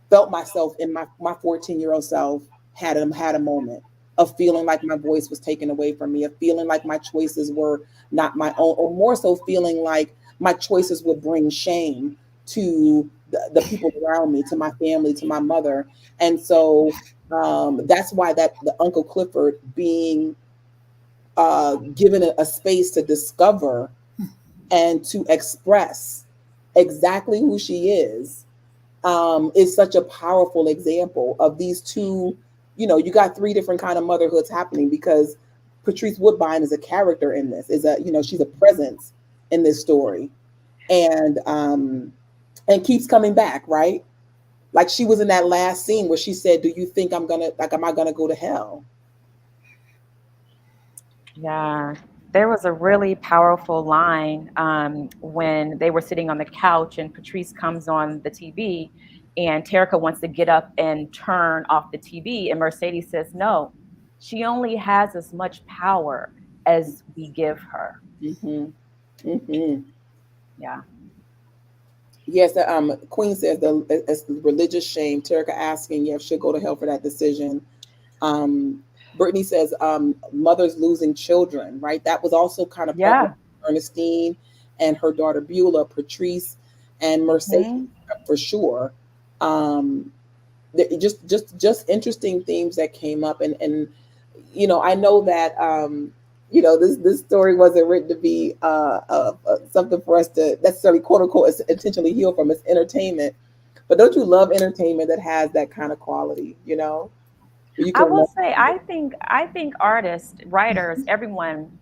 felt myself in my 14-year-old self had a moment of feeling like my voice was taken away from me, of feeling like my choices were not my own, or more so feeling like my choices would bring shame to the people around me, to my family, to my mother. And so that's why that the Uncle Clifford being given a space to discover and to express exactly who she is such a powerful example of these two. You got three different kind of motherhoods happening, because Patrice Woodbine is a character in this, is a she's a presence in this story, and keeps coming back, right? Like she was in that last scene where she said, do you think am I gonna go to hell? Yeah, there was a really powerful line when they were sitting on the couch and Patrice comes on the TV and Terica wants to get up and turn off the TV. And Mercedes says, no, she only has as much power as we give her. Mm-hmm. Mm-hmm. Yeah. Yes, Queen says it's the religious shame. Terica asking, yeah, if she'll go to hell for that decision. Um, Brittany says, mothers losing children, right? That was also kind of prevalent. Yeah. Ernestine and her daughter Beulah, Patrice, and Mercedes, Hmm. for sure. Um, just interesting themes that came up, and I know that this story wasn't written to be something for us to necessarily quote unquote intentionally heal from. It's entertainment, but don't you love entertainment that has that kind of quality? Where you I can will remember. say, I think artists, writers, everyone,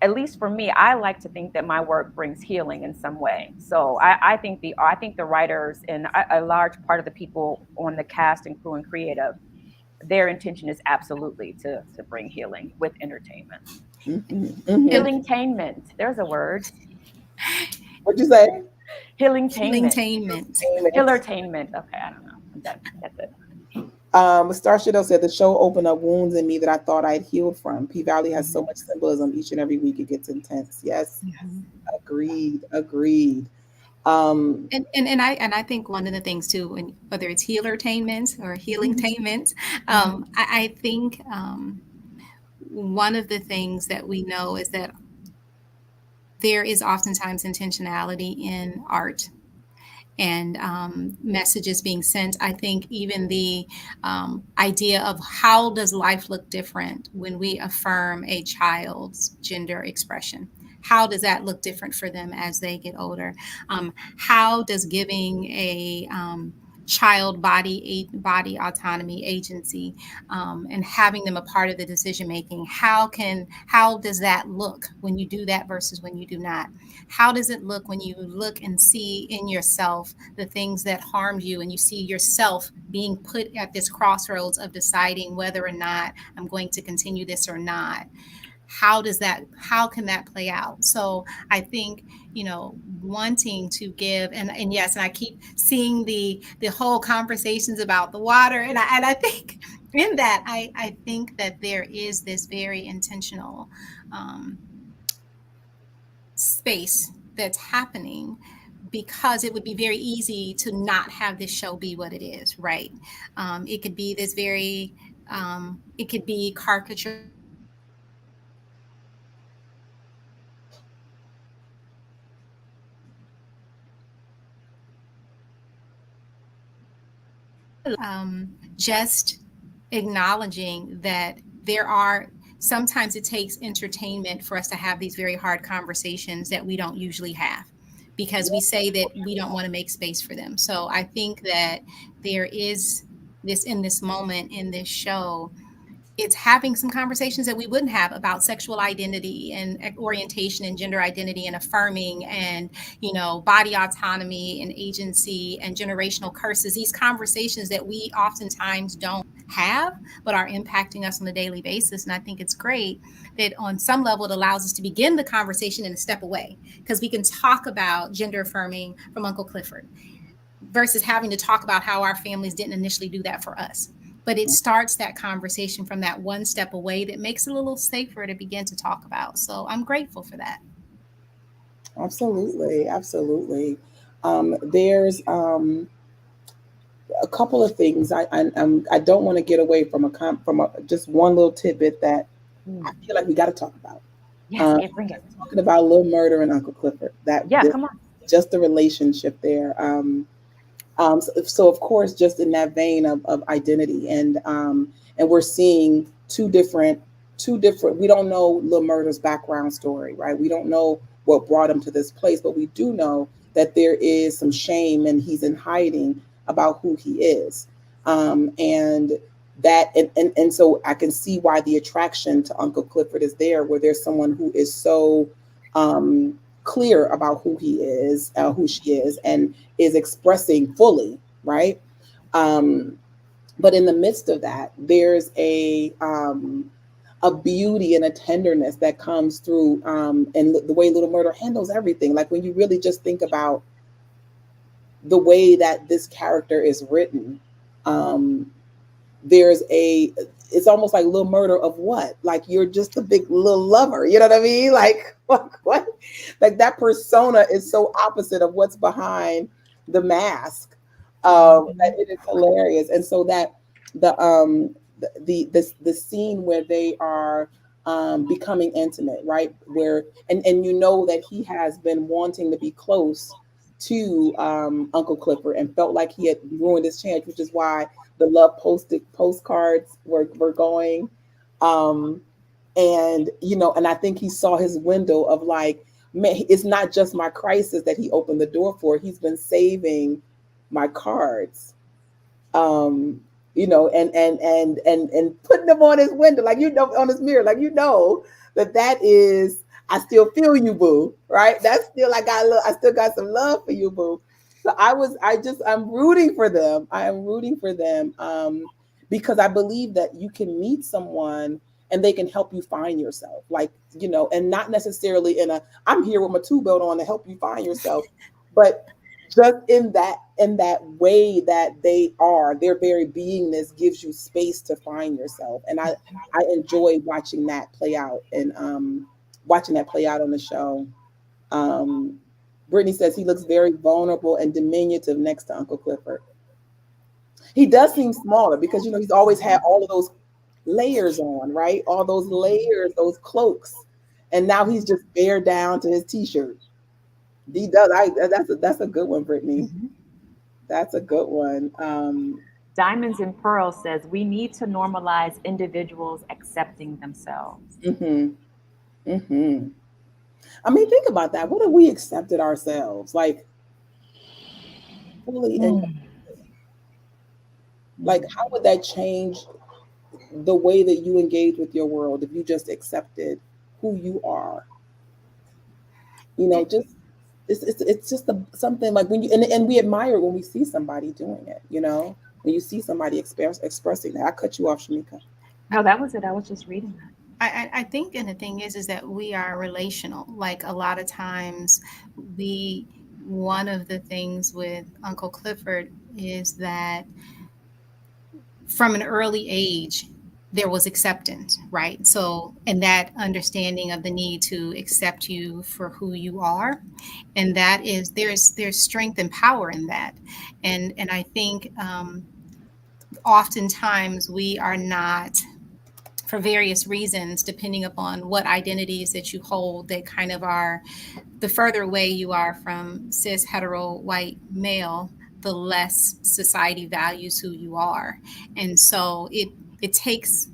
at least for me, I like to think that my work brings healing in some way. So I think the writers and a large part of the people on the cast and crew and creative, their intention is absolutely to bring healing with entertainment. Hmm. Hmm. And Healingtainment. There's a word. What'd you say? Healingtainment. healingtainment. Hillertainment. Okay, I don't know. I'm done. That's it. Star Shadow said the show opened up wounds in me that I thought I'd healed from. P Valley has so much symbolism. Each and every week it gets intense. Yes, Mhm. agreed, agreed. Um, And I think one of the things too, whether it's healertainment or healingtainment, I think one of the things that we know is that there is oftentimes intentionality in art and messages being sent. I think even the idea of how does life look different when we affirm a child's gender expression? How does that look different for them as they get older? How does giving a child body autonomy agency and having them a part of the decision making, how does that look when you do that versus when you do not? How does it look when you look and see in yourself the things that harmed you and you see yourself being put at this crossroads of deciding whether or not I'm going to continue this or not? How can that play out? So I think, wanting to give, and yes, and I keep seeing the whole conversations about the water, and I think in that I think that there is this very intentional um, space that's happening because it would be very easy to not have this show be what it is, right? It could be this very, it could be caricaturized just acknowledging that there are sometimes it takes entertainment for us to have these very hard conversations that we don't usually have because we say that we don't want to make space for them. So I think that there is this in this moment in this show, it's having some conversations that we wouldn't have about sexual identity and orientation and gender identity and affirming and body autonomy and agency and generational curses, these conversations that we oftentimes don't have, but are impacting us on a daily basis. And I think it's great that on some level it allows us to begin the conversation and a step away, because we can talk about gender affirming from Uncle Clifford versus having to talk about how our families didn't initially do that for us. But it starts that conversation from that one step away that makes it a little safer to begin to talk about. So I'm grateful for that. Absolutely, absolutely. There's a couple of things I don't want to get away from just one little tidbit that I feel like we got to talk about. Yes, Um, bring it. Talking about Little Murder and Uncle Clifford, Yeah, come on. just the relationship there. So of course, just in that vein of identity, and we're seeing two different. We don't know Lil Murder's background story, right? We don't know what brought him to this place, but we do know that there is some shame and he's in hiding about who he is, and and so I can see why the attraction to Uncle Clifford is there, where there's someone who is so clear about who he is, who she is, and is expressing fully, right? Um, but in the midst of that, there's a beauty and a tenderness that comes through, and the way Little Murder handles everything. Like when you really just think about the way that this character is written, um, there's a it's almost like Little Murder of what? Like you're just a big little lover. You know what I mean? Like what? Like that persona is so opposite of what's behind the mask. That it is hilarious. And so that the scene where they are becoming intimate, right? Where and you know that he has been wanting to be close to Uncle Clifford and felt like he had ruined his chance, which is why the love postcards were going. Um, and and I think he saw his window of like, man, it's not just my crisis that he opened the door for. He's been saving my cards. Um, and putting them on his window, like on his mirror, like that is, I still feel you, boo. Right? That's still I still got some love for you, boo. So I'm rooting for them. I am rooting for them, because I believe that you can meet someone and they can help you find yourself, like and not necessarily I'm here with my two belt on to help you find yourself, but just in that way that their very beingness gives you space to find yourself. And I enjoy watching that play out on the show. um Brittany says he looks very vulnerable and diminutive next to Uncle Clifford. He does seem smaller because he's always had all of those layers on, right? All those layers, those cloaks, and now he's just bare down to his t-shirt. He does. That's a good one, Brittany. Mhm. That's a good one. Diamonds and Pearls says we need to normalize individuals accepting themselves. hmm hmm I mean, think about that. What if we accepted ourselves, like fully, and Mm. like how would that change the way that you engage with your world if you just accepted who you are? Just it's just something like when and we admire it when we see somebody doing it. When you see somebody expressing that. I cut you off, Shamika. No, that was it. I was just reading that. I think, and the thing is that we are relational. Like a lot of times, one of the things with Uncle Clifford is that from an early age, there was acceptance, right? So, and that understanding of the need to accept you for who you are, and that is there's strength and power in that, and I think oftentimes we are not, for various reasons, depending upon what identities that you hold, that kind of are, the further away you are from cis hetero white male, the less society values who you are. And so it takes,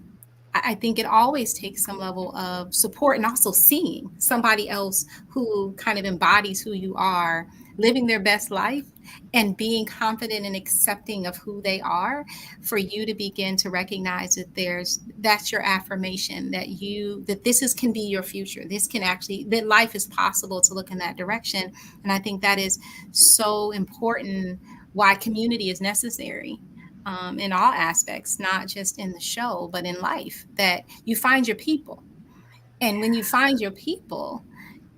I think it always takes some level of support, and also seeing somebody else who kind of embodies who you are, living their best life and being confident and accepting of who they are, for you to begin to recognize that that's your affirmation, that this can be your future. This can actually, that life is possible, to look in that direction. And I think that is so important, why community is necessary. in all aspects, not just in the show, but in life, that you find your people. And when you find your people,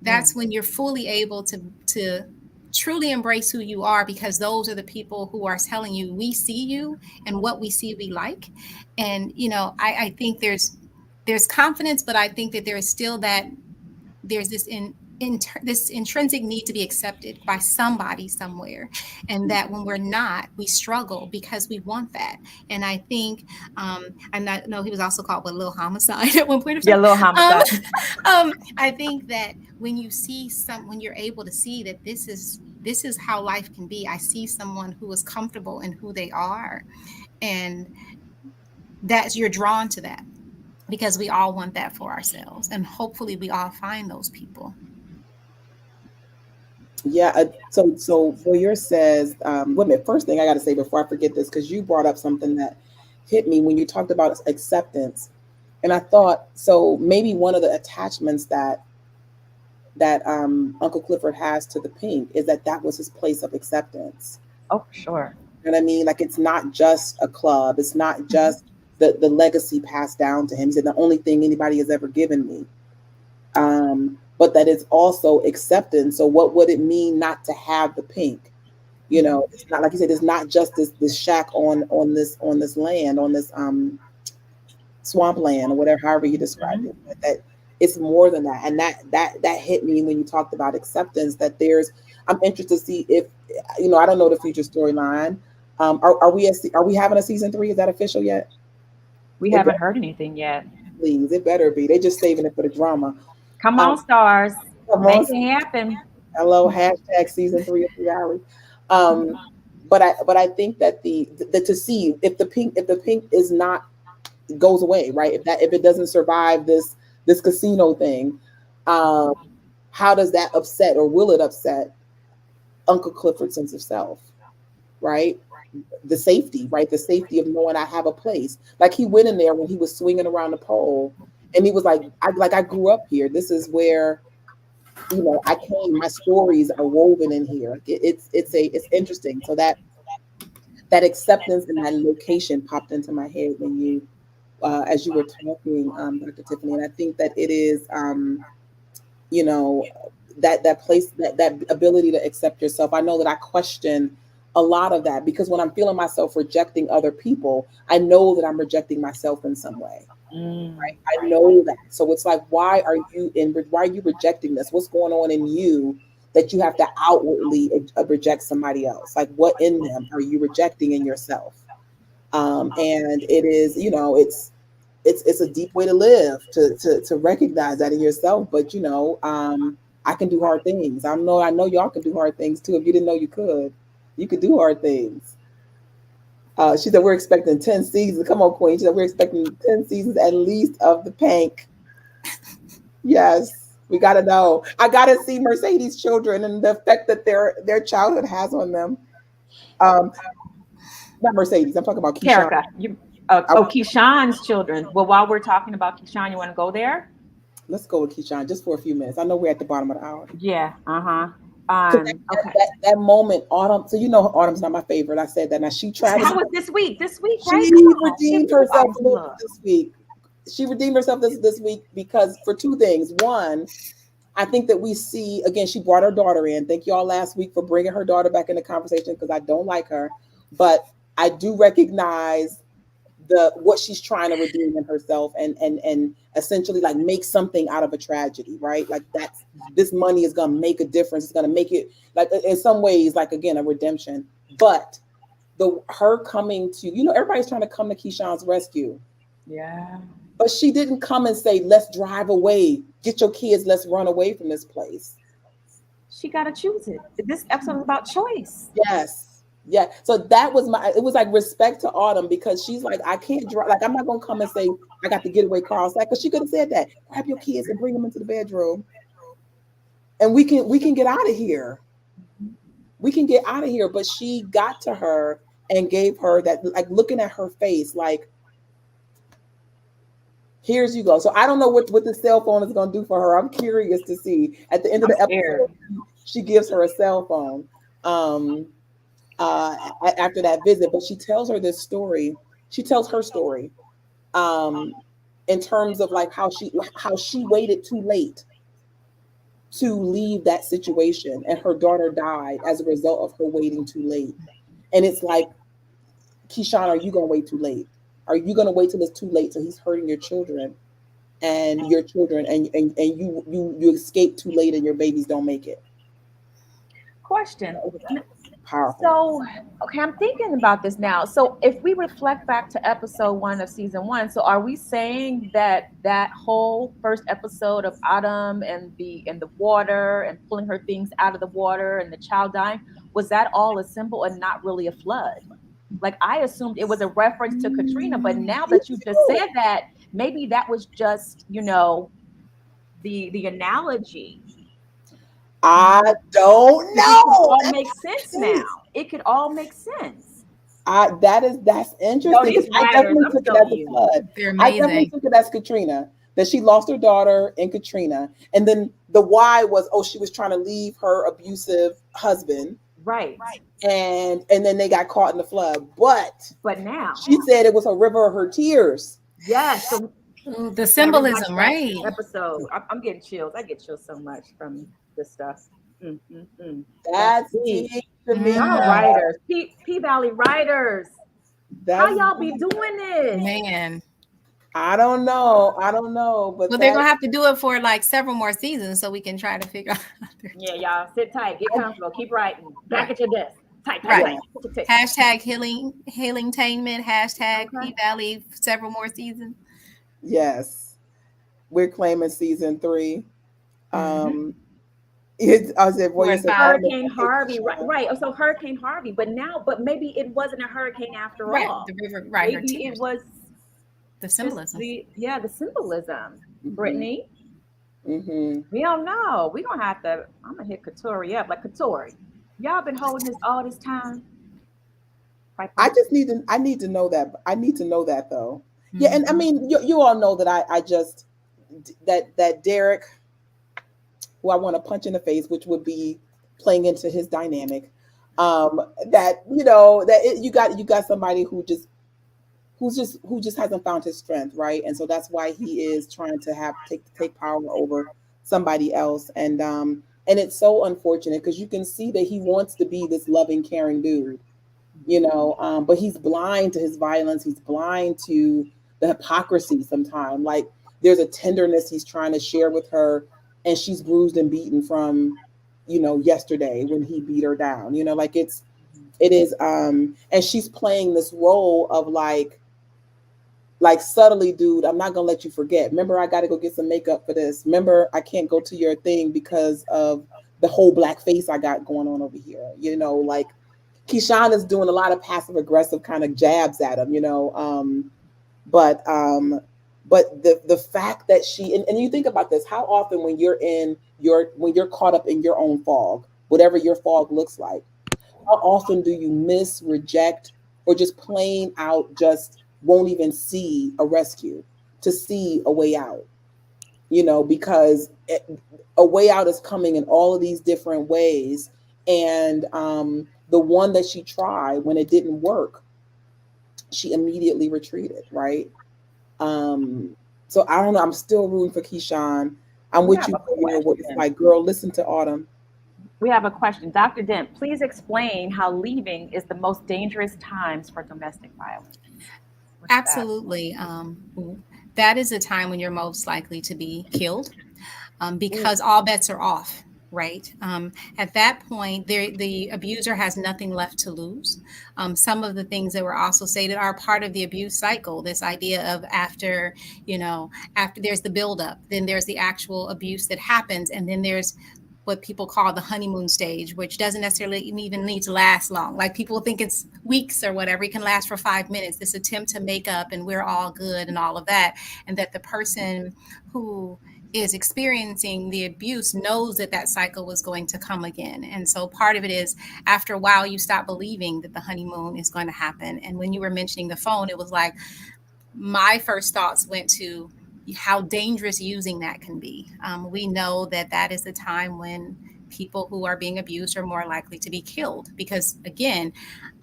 that's when you're fully able to truly embrace who you are, because those are the people who are telling you, we see you, and what we see we like. And I think there's confidence, but I think that there is still that there's this intrinsic need to be accepted by somebody somewhere, and that when we're not, we struggle because we want that. And I think and I know he was also called Little Homicide at one point or Yeah, something. little homicide. I think that when you're able to see that this is how life can be. I see someone who is comfortable in who they are, and that you're drawn to that, because we all want that for ourselves, and hopefully we all find those people. Yeah. So Boyer says, wait a minute. First thing I got to say before I forget this, because you brought up something that hit me when you talked about acceptance, and I thought so maybe one of the attachments that Uncle Clifford has to the pink is that was his place of acceptance. Oh, for sure. You know what I mean? Like it's not just a club. It's not just the legacy passed down to him. He said the only thing anybody has ever given me. But that it's also acceptance. So what would it mean not to have the pink? You know, it's not like you said. It's not just this shack on this land, on this swampland or whatever, however you described it. But that it's more than that, and that hit me when you talked about acceptance. That I'm interested to see if I don't know the future storyline. Are we having a season 3? Is that official yet? We It haven't heard anything yet. Please, it better be. They just saving it for the drama. Come Um, on, stars. come on, Make it happen. hello, hashtag season 3 of reality. Um, but I think that the to see if the pink is not goes away, right? If it doesn't survive this casino thing, um, how does that upset, or will it upset Uncle Clifford's sense of self, right? The safety, right? The safety of knowing I have a place. Like he went in there when he was swinging around the pole, and he was like, I grew up here. This is where I came. My stories are woven in here. It's interesting. So that acceptance and that location popped into my head when you as you were talking, Dr. Tiffany, and I think that it is, you know, that place, that ability to accept yourself. I know that I question a lot of that because when I'm feeling myself rejecting other people, I know that I'm rejecting myself in some way. Right? I know that. So it's like, why are you rejecting this? What's going on in you that you have to outwardly reject somebody else? Like, what in them are you rejecting in yourself? And it is, it's a deep way to live to recognize that in yourself. But I can do hard things. I know y'all can do hard things too. If you didn't know you could do hard things. She said we're expecting 10 seasons. Come on, Queen. She said we're expecting 10 seasons at least of the Pank. Yes, we gotta know. I gotta see Mercedes' children and the effect that their childhood has on them. Um, Not Mercedes. I'm talking about Keyshawn. Terica, Keyshawn's children. Well, while we're talking about Keyshawn, you want to go there? Let's go with Keyshawn just for a few minutes. I know we're at the bottom of the hour. Yeah. Uh-huh. Okay. That moment, Autumn. So Autumn's not my favorite. I said that. Now she tried. How was this week? This week, She right? Come on. redeemed Give herself us a little love. bit this week. She redeemed herself this week because for two things. One, I think that we see again. She brought her daughter in. Thank you all last week for bringing her daughter back in the conversation because I don't like her, but I do recognize what she's trying to redeem in herself and essentially like make something out of a tragedy, right? Like this money is gonna make a difference. It's gonna make it like in some ways like again a redemption. But her coming to everybody's trying to come to Keyshawn's rescue. Yeah. But she didn't come and say, let's drive away, get your kids, let's run away from this place. She got to choose it. This episode is about choice. Yes. Yeah. So it was like respect to Autumn because she's like, I can't drive. Like, I'm not going to come and say, I got the getaway car. Because she could have said that. Grab your kids and bring them into the bedroom. And we can get out of here. We can get out of here. But she got to her and gave her that, like looking at her face, like, here's you go. So I don't know what the cell phone is going to do for her. I'm curious to see. At the end of the episode, she gives her a cell phone. after that visit. But she tells her this story. She tells her story um, in terms of like how she waited too late to leave that situation, and her daughter died as a result of her waiting too late. And it's like, Keyshawn, are you going to wait too late? Are you going to wait till it's too late so he's hurting your children and your children, and you escape too late and your babies don't make it? Question. Powerful. So, okay, I'm thinking about this now. So, if we reflect back to episode one of season one, so are we saying that that whole first episode of Autumn and the water and pulling her things out of the water and the child dying, was that all a symbol and not really a flood? Like I assumed it was a reference to Katrina, but now Me that you just too. said that, maybe that was just, the analogy. I Because don't it could know. all That's make sense now. It could all make sense. that's Yo, interesting because these I writers, definitely I'm took it telling as a you. flood. They're I definitely amazing. took it as Katrina, that she lost her daughter in Katrina, and then the why was, oh, she was trying to leave her abusive husband, Right. and then they got caught in the flood. But But now, she said it was a river of her tears. yes. So Ooh, the gotta rewatch symbolism, that right? episode. I'm getting chills. I get chills so much from this stuff. Mm, mm, mm. That's That's deep. deep, Y'all Mm, Tamika. writers, P Valley writers, how That's y'all be deep. doing this? man. I don't know. I don't know, but Well, they're that gonna have to do it for like several more seasons so we can try to figure out how they're Yeah, y'all sit tight, get comfortable, keep writing. Back right. at your desk. Tight, tight, Right. yeah, tight. Tick, tick, tick. Hashtag healingtainment, hashtag Okay. P Valley, several more seasons. yes. We're claiming season three. Hmm. Um, I said, boy, Four you and said five. Carmen, Hurricane hey, Harvey, right, Keyshawn. right. So Hurricane Harvey, but now, but maybe it wasn't a hurricane after Right. all. The river, right, her Maybe it tears. was The just symbolism. the symbolism. Mm-hmm, Brittany, mm-hmm. we don't know. We gonna have to. I'm gonna hit Katori up like Katori. Y'all been holding this all this time, right? I just need to. I need to know that. I need to know that though. Yeah, and I Hmm. mean, you all know that I just that Derek, who I want to punch in the face, which would be playing into his dynamic. That you got somebody who just hasn't found his strength, right? And so that's why he is trying to take power over somebody else, and it's so unfortunate because you can see that he wants to be this loving, caring dude, but he's blind to his violence. He's blind to the hypocrisy sometimes. Like there's a tenderness he's trying to share with her, and she's bruised and beaten from, yesterday when he beat her down. Like it is, and she's playing this role of like subtly, dude, I'm not gonna let you forget. Remember, I gotta go get some makeup for this. Remember, I can't go to your thing because of the whole black face I got going on over here. Like Keyshawn is doing a lot of passive aggressive kind of jabs at him, but the fact that and you think about this, how often when you're caught up in your own fog, whatever your fog looks like, how often do you miss, reject, or just plain out just won't even see a rescue, to see a way out? Because a way out is coming in all of these different ways. And the one that she tried, when it didn't work, she immediately retreated, right? Um, so I don't know. I'm still rooting for Keyshawn. I'm We with have you, a Gabriel, where it's question. like, girl, listen to Autumn. We have a question. Dr. Dent, please explain how leaving is the most dangerous times for domestic violence. What's that? Absolutely. That is a time when you're most likely to be killed, Ooh. because all bets are off. Right. At that point, the abuser has nothing left to lose. Some of the things that were also stated are part of the abuse cycle. This idea of after there's the buildup, then there's the actual abuse that happens, and then there's what people call the honeymoon stage, which doesn't necessarily even need to last long. Like people think it's weeks or whatever. It can last for 5 minutes. This attempt to make up and we're all good and all of that. And that the person who is experiencing the abuse knows that that cycle was going to come again. And so part of it is after a while, you stop believing that the honeymoon is going to happen. And when you were mentioning the phone, it was like my first thoughts went to how dangerous using that can be. We know that that is the time when people who are being abused are more likely to be killed because, again,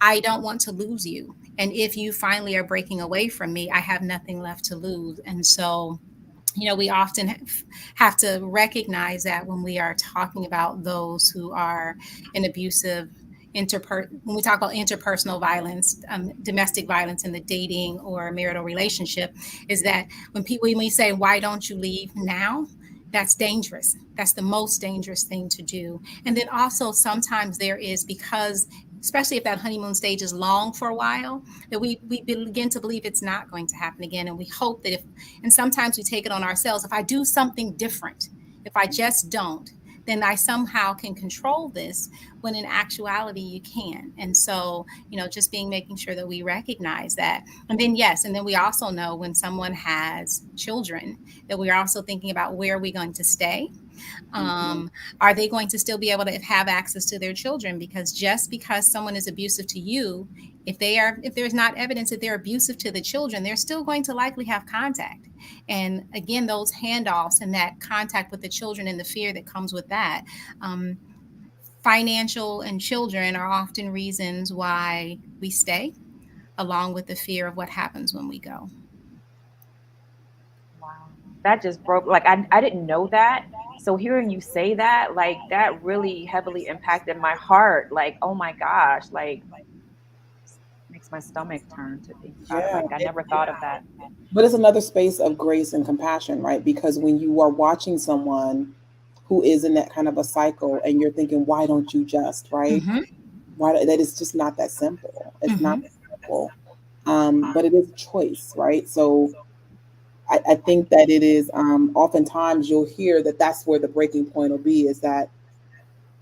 I don't want to lose you. And if you finally are breaking away from me, I have nothing left to lose. And so, we often have to recognize that when we are talking about those who are in abusive when we talk about interpersonal violence, domestic violence in the dating or marital relationship, is that when we say, why don't you leave now? That's dangerous. That's the most dangerous thing to do. And then also sometimes there is, because especially if that honeymoon stage is long for a while, that we begin to believe it's not going to happen again. And we hope that and sometimes we take it on ourselves, if I do something different, if I just don't, then I somehow can control this, when in actuality you can. And so, just making sure that we recognize that. And then, yes, and then we also know when someone has children, that we're also thinking about, where are we going to stay? Are they going to still be able to have access to their children? Because just because someone is abusive to you, if there's not evidence that they're abusive to the children, they're still going to likely have contact. And again, those handoffs and that contact with the children and the fear that comes with that, financial and children are often reasons why we stay, along with the fear of what happens when we go. Wow. That just broke, like, I didn't know that. So hearing you say that, like, that really heavily impacted my heart. Like, oh my gosh, like, makes my stomach turn to think about it. Yeah. Like, I never thought of that. But it's another space of grace and compassion, right? Because when you are watching someone who is in that kind of a cycle and you're thinking, why don't you just, right? Mm-hmm. Why that is just not that simple. It's not Mm-hmm. that simple. But it is a choice, right? So I think that it is oftentimes you'll hear that that's where the breaking point will be, is that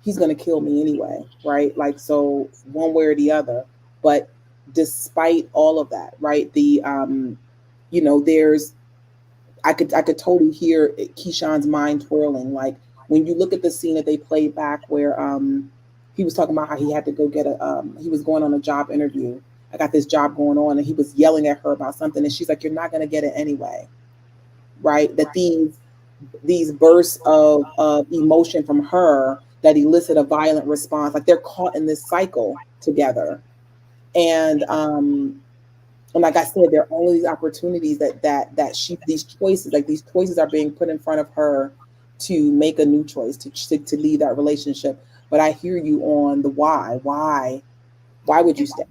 he's going to kill me anyway, right? Like, so one way or the other. But despite all of that, right? There's I could totally hear Keyshawn's mind twirling. Like when you look at the scene that they played back where he was talking about how he had to go get he was going on a job interview. I got this job going on, and he was yelling at her about something, and she's like, "You're not going to get it anyway." Right? That these bursts of emotion from her that elicit a violent response, like they're caught in this cycle together. And like I said, there are only these opportunities these choices are being put in front of her to make a new choice, to leave that relationship. But I hear you on the why would you stay?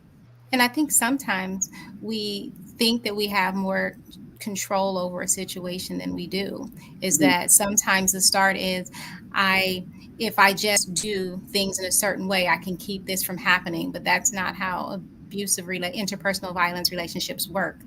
And I think sometimes we think that we have more control over a situation than we do. Is Mhm. that sometimes the start is, I if I just do things in a certain way, I can keep this from happening. But that's not how interpersonal violence relationships work.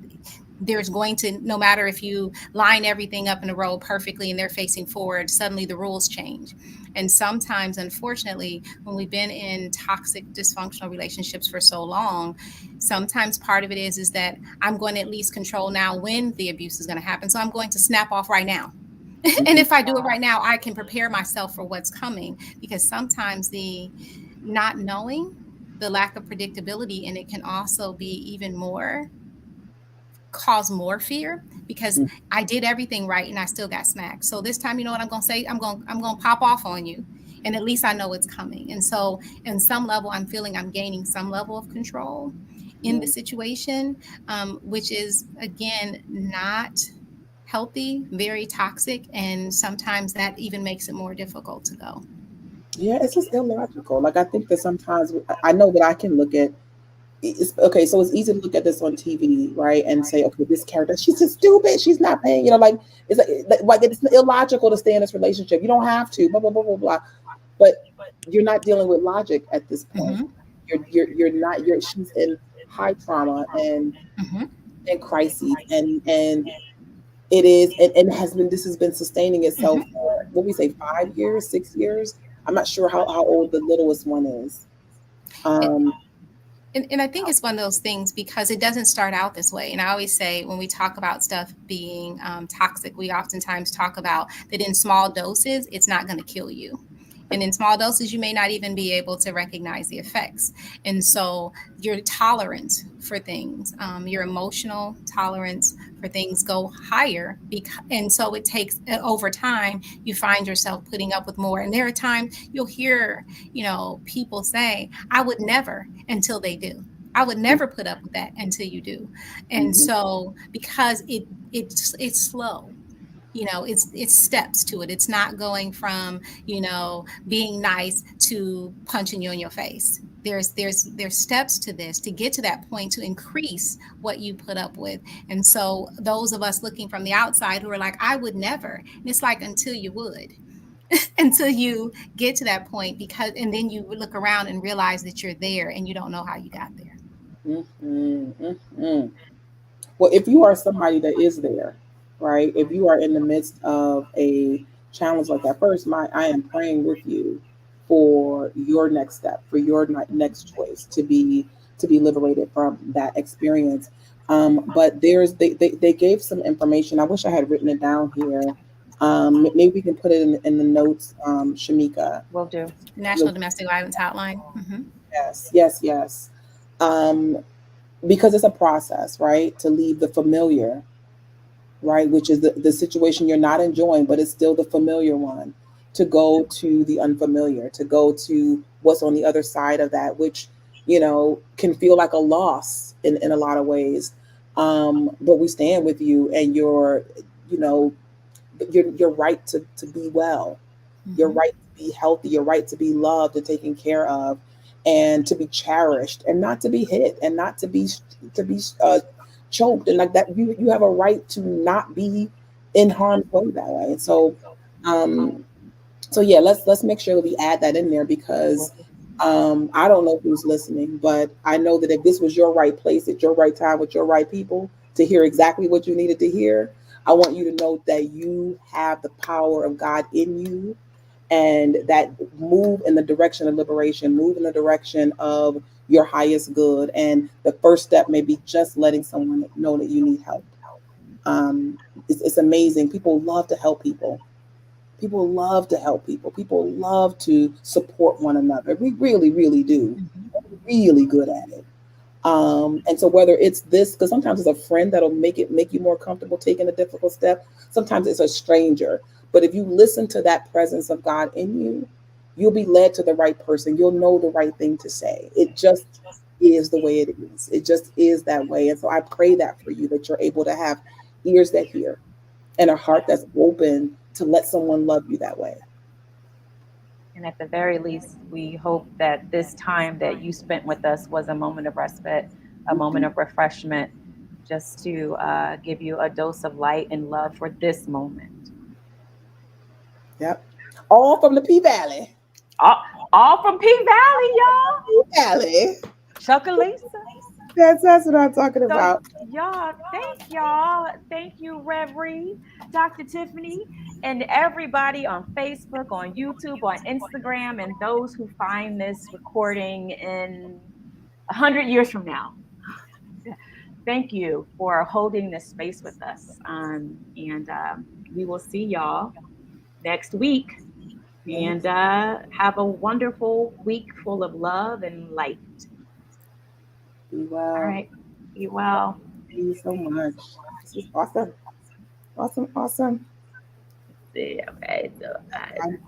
There's going to, no matter if you line everything up in a row perfectly and they're facing forward, suddenly the rules change. And sometimes, unfortunately, when we've been in toxic, dysfunctional relationships for so long, sometimes part of it is that I'm going to at least control now when the abuse is going to happen. So I'm going to snap off right now. And Mhm. if I do it right now, I can prepare myself for what's coming, because sometimes the not knowing, the lack of predictability, and it can also be even more cause more fear, because Mhm. I did everything right and I still got smacked. So this time, you know what I'm going to say? I'm going to pop off on you. And at least I know it's coming. And so in some level, I'm feeling I'm gaining some level of control in the situation, which is, again, not healthy, very toxic. And sometimes that even makes it more difficult to go. Yeah, it's just illogical. Like I think that sometimes I know that I can look at it's okay. So it's easy to look at this on TV, right, and say, okay, this character, she's just stupid. She's not paying. Like like it's illogical to stay in this relationship. You don't have to. Blah blah blah blah blah. But you're not dealing with logic at this point. Mm-hmm. You're not. She's in high trauma Mm-hmm. and crises, and it is and has been this has been sustaining itself Mm-hmm. for what we say 5 years, 6 years. I'm not sure how old the littlest one is. Um, And I think it's one of those things, because it doesn't start out this way. And I always say, when we talk about stuff being toxic, we oftentimes talk about that in small doses, it's not going to kill you. And in small doses, you may not even be able to recognize the effects. And so your tolerance for things, your emotional tolerance for things go higher. And so it takes, over time, you find yourself putting up with more. And there are times you'll hear, people say, I would never, until they do. I would never put up with that until you do. And Mhm. so because it's slow, it's steps to it. It's not going from, being nice to punching you in your face. There's steps to this to get to that point, to increase what you put up with. And so those of us looking from the outside who are like, I would never, and it's like, until you would, until you get to that point, because and then you look around and realize that you're there and you don't know how you got there. Mhm. Mhm. Well, if you are somebody that is there, right? If you are in the midst of a challenge like that, first, I am praying with you for your next step, for your next choice to be liberated from that experience. But they gave some information. I wish I had written it down here. Maybe we can put it in the notes, Shamika. Will do. The National Domestic Violence Hotline. Yes, yes, yes. Um, because it's a process, right? To leave the familiar, right? Which is the situation you're not enjoying, but it's still the familiar one. To go to the unfamiliar, to go to what's on the other side of that, which, can feel like a loss in a lot of ways. But we stand with you and you know, your right to be well, your Hmm. right to be healthy, your right to be loved and taken care of, and to be cherished, and not to be hit, and not to be choked, and like that. You have a right to not be in harm's way that way. And um, so yeah, let's make sure that we add that in there because I don't know who's listening, but I know that if this was your right place at your right time with your right people to hear exactly what you needed to hear, I want you to know that you have the power of God in you, and that move in the direction of liberation, move in the direction of your highest good. And the first step may be just letting someone know that you need help. It's amazing. People love to help people. People love to help people. People love to support one another. We really, really do. We're really good at it. And so whether it's this, because sometimes it's a friend that'll make you more comfortable taking a difficult step. Sometimes it's a stranger. But if you listen to that presence of God in you, you'll be led to the right person. You'll know the right thing to say. It just is the way it is. It just is that way. And so I pray that for you, that you're able to have ears that hear and a heart that's open to let someone love you that way. And at the very least, we hope that this time that you spent with us was a moment of respite, a moment Mhm. of refreshment, just to give you a dose of light and love for this moment. Yep. All from the P Valley. All, all from P Valley, y'all. P Valley. Chuckalisa. That's what I'm talking So, about. y'all. Thank you, Reverie, Dr. Tiffany, and everybody on Facebook, on YouTube, on Instagram, and those who find this recording in 100 years from now. Thank you for holding this space with us. And we will see y'all next week. And Yes. have a wonderful week full of love and light. Be All well. right. Be well. Thank you so much. This is awesome. Awesome. Awesome. See. Okay. So, I'm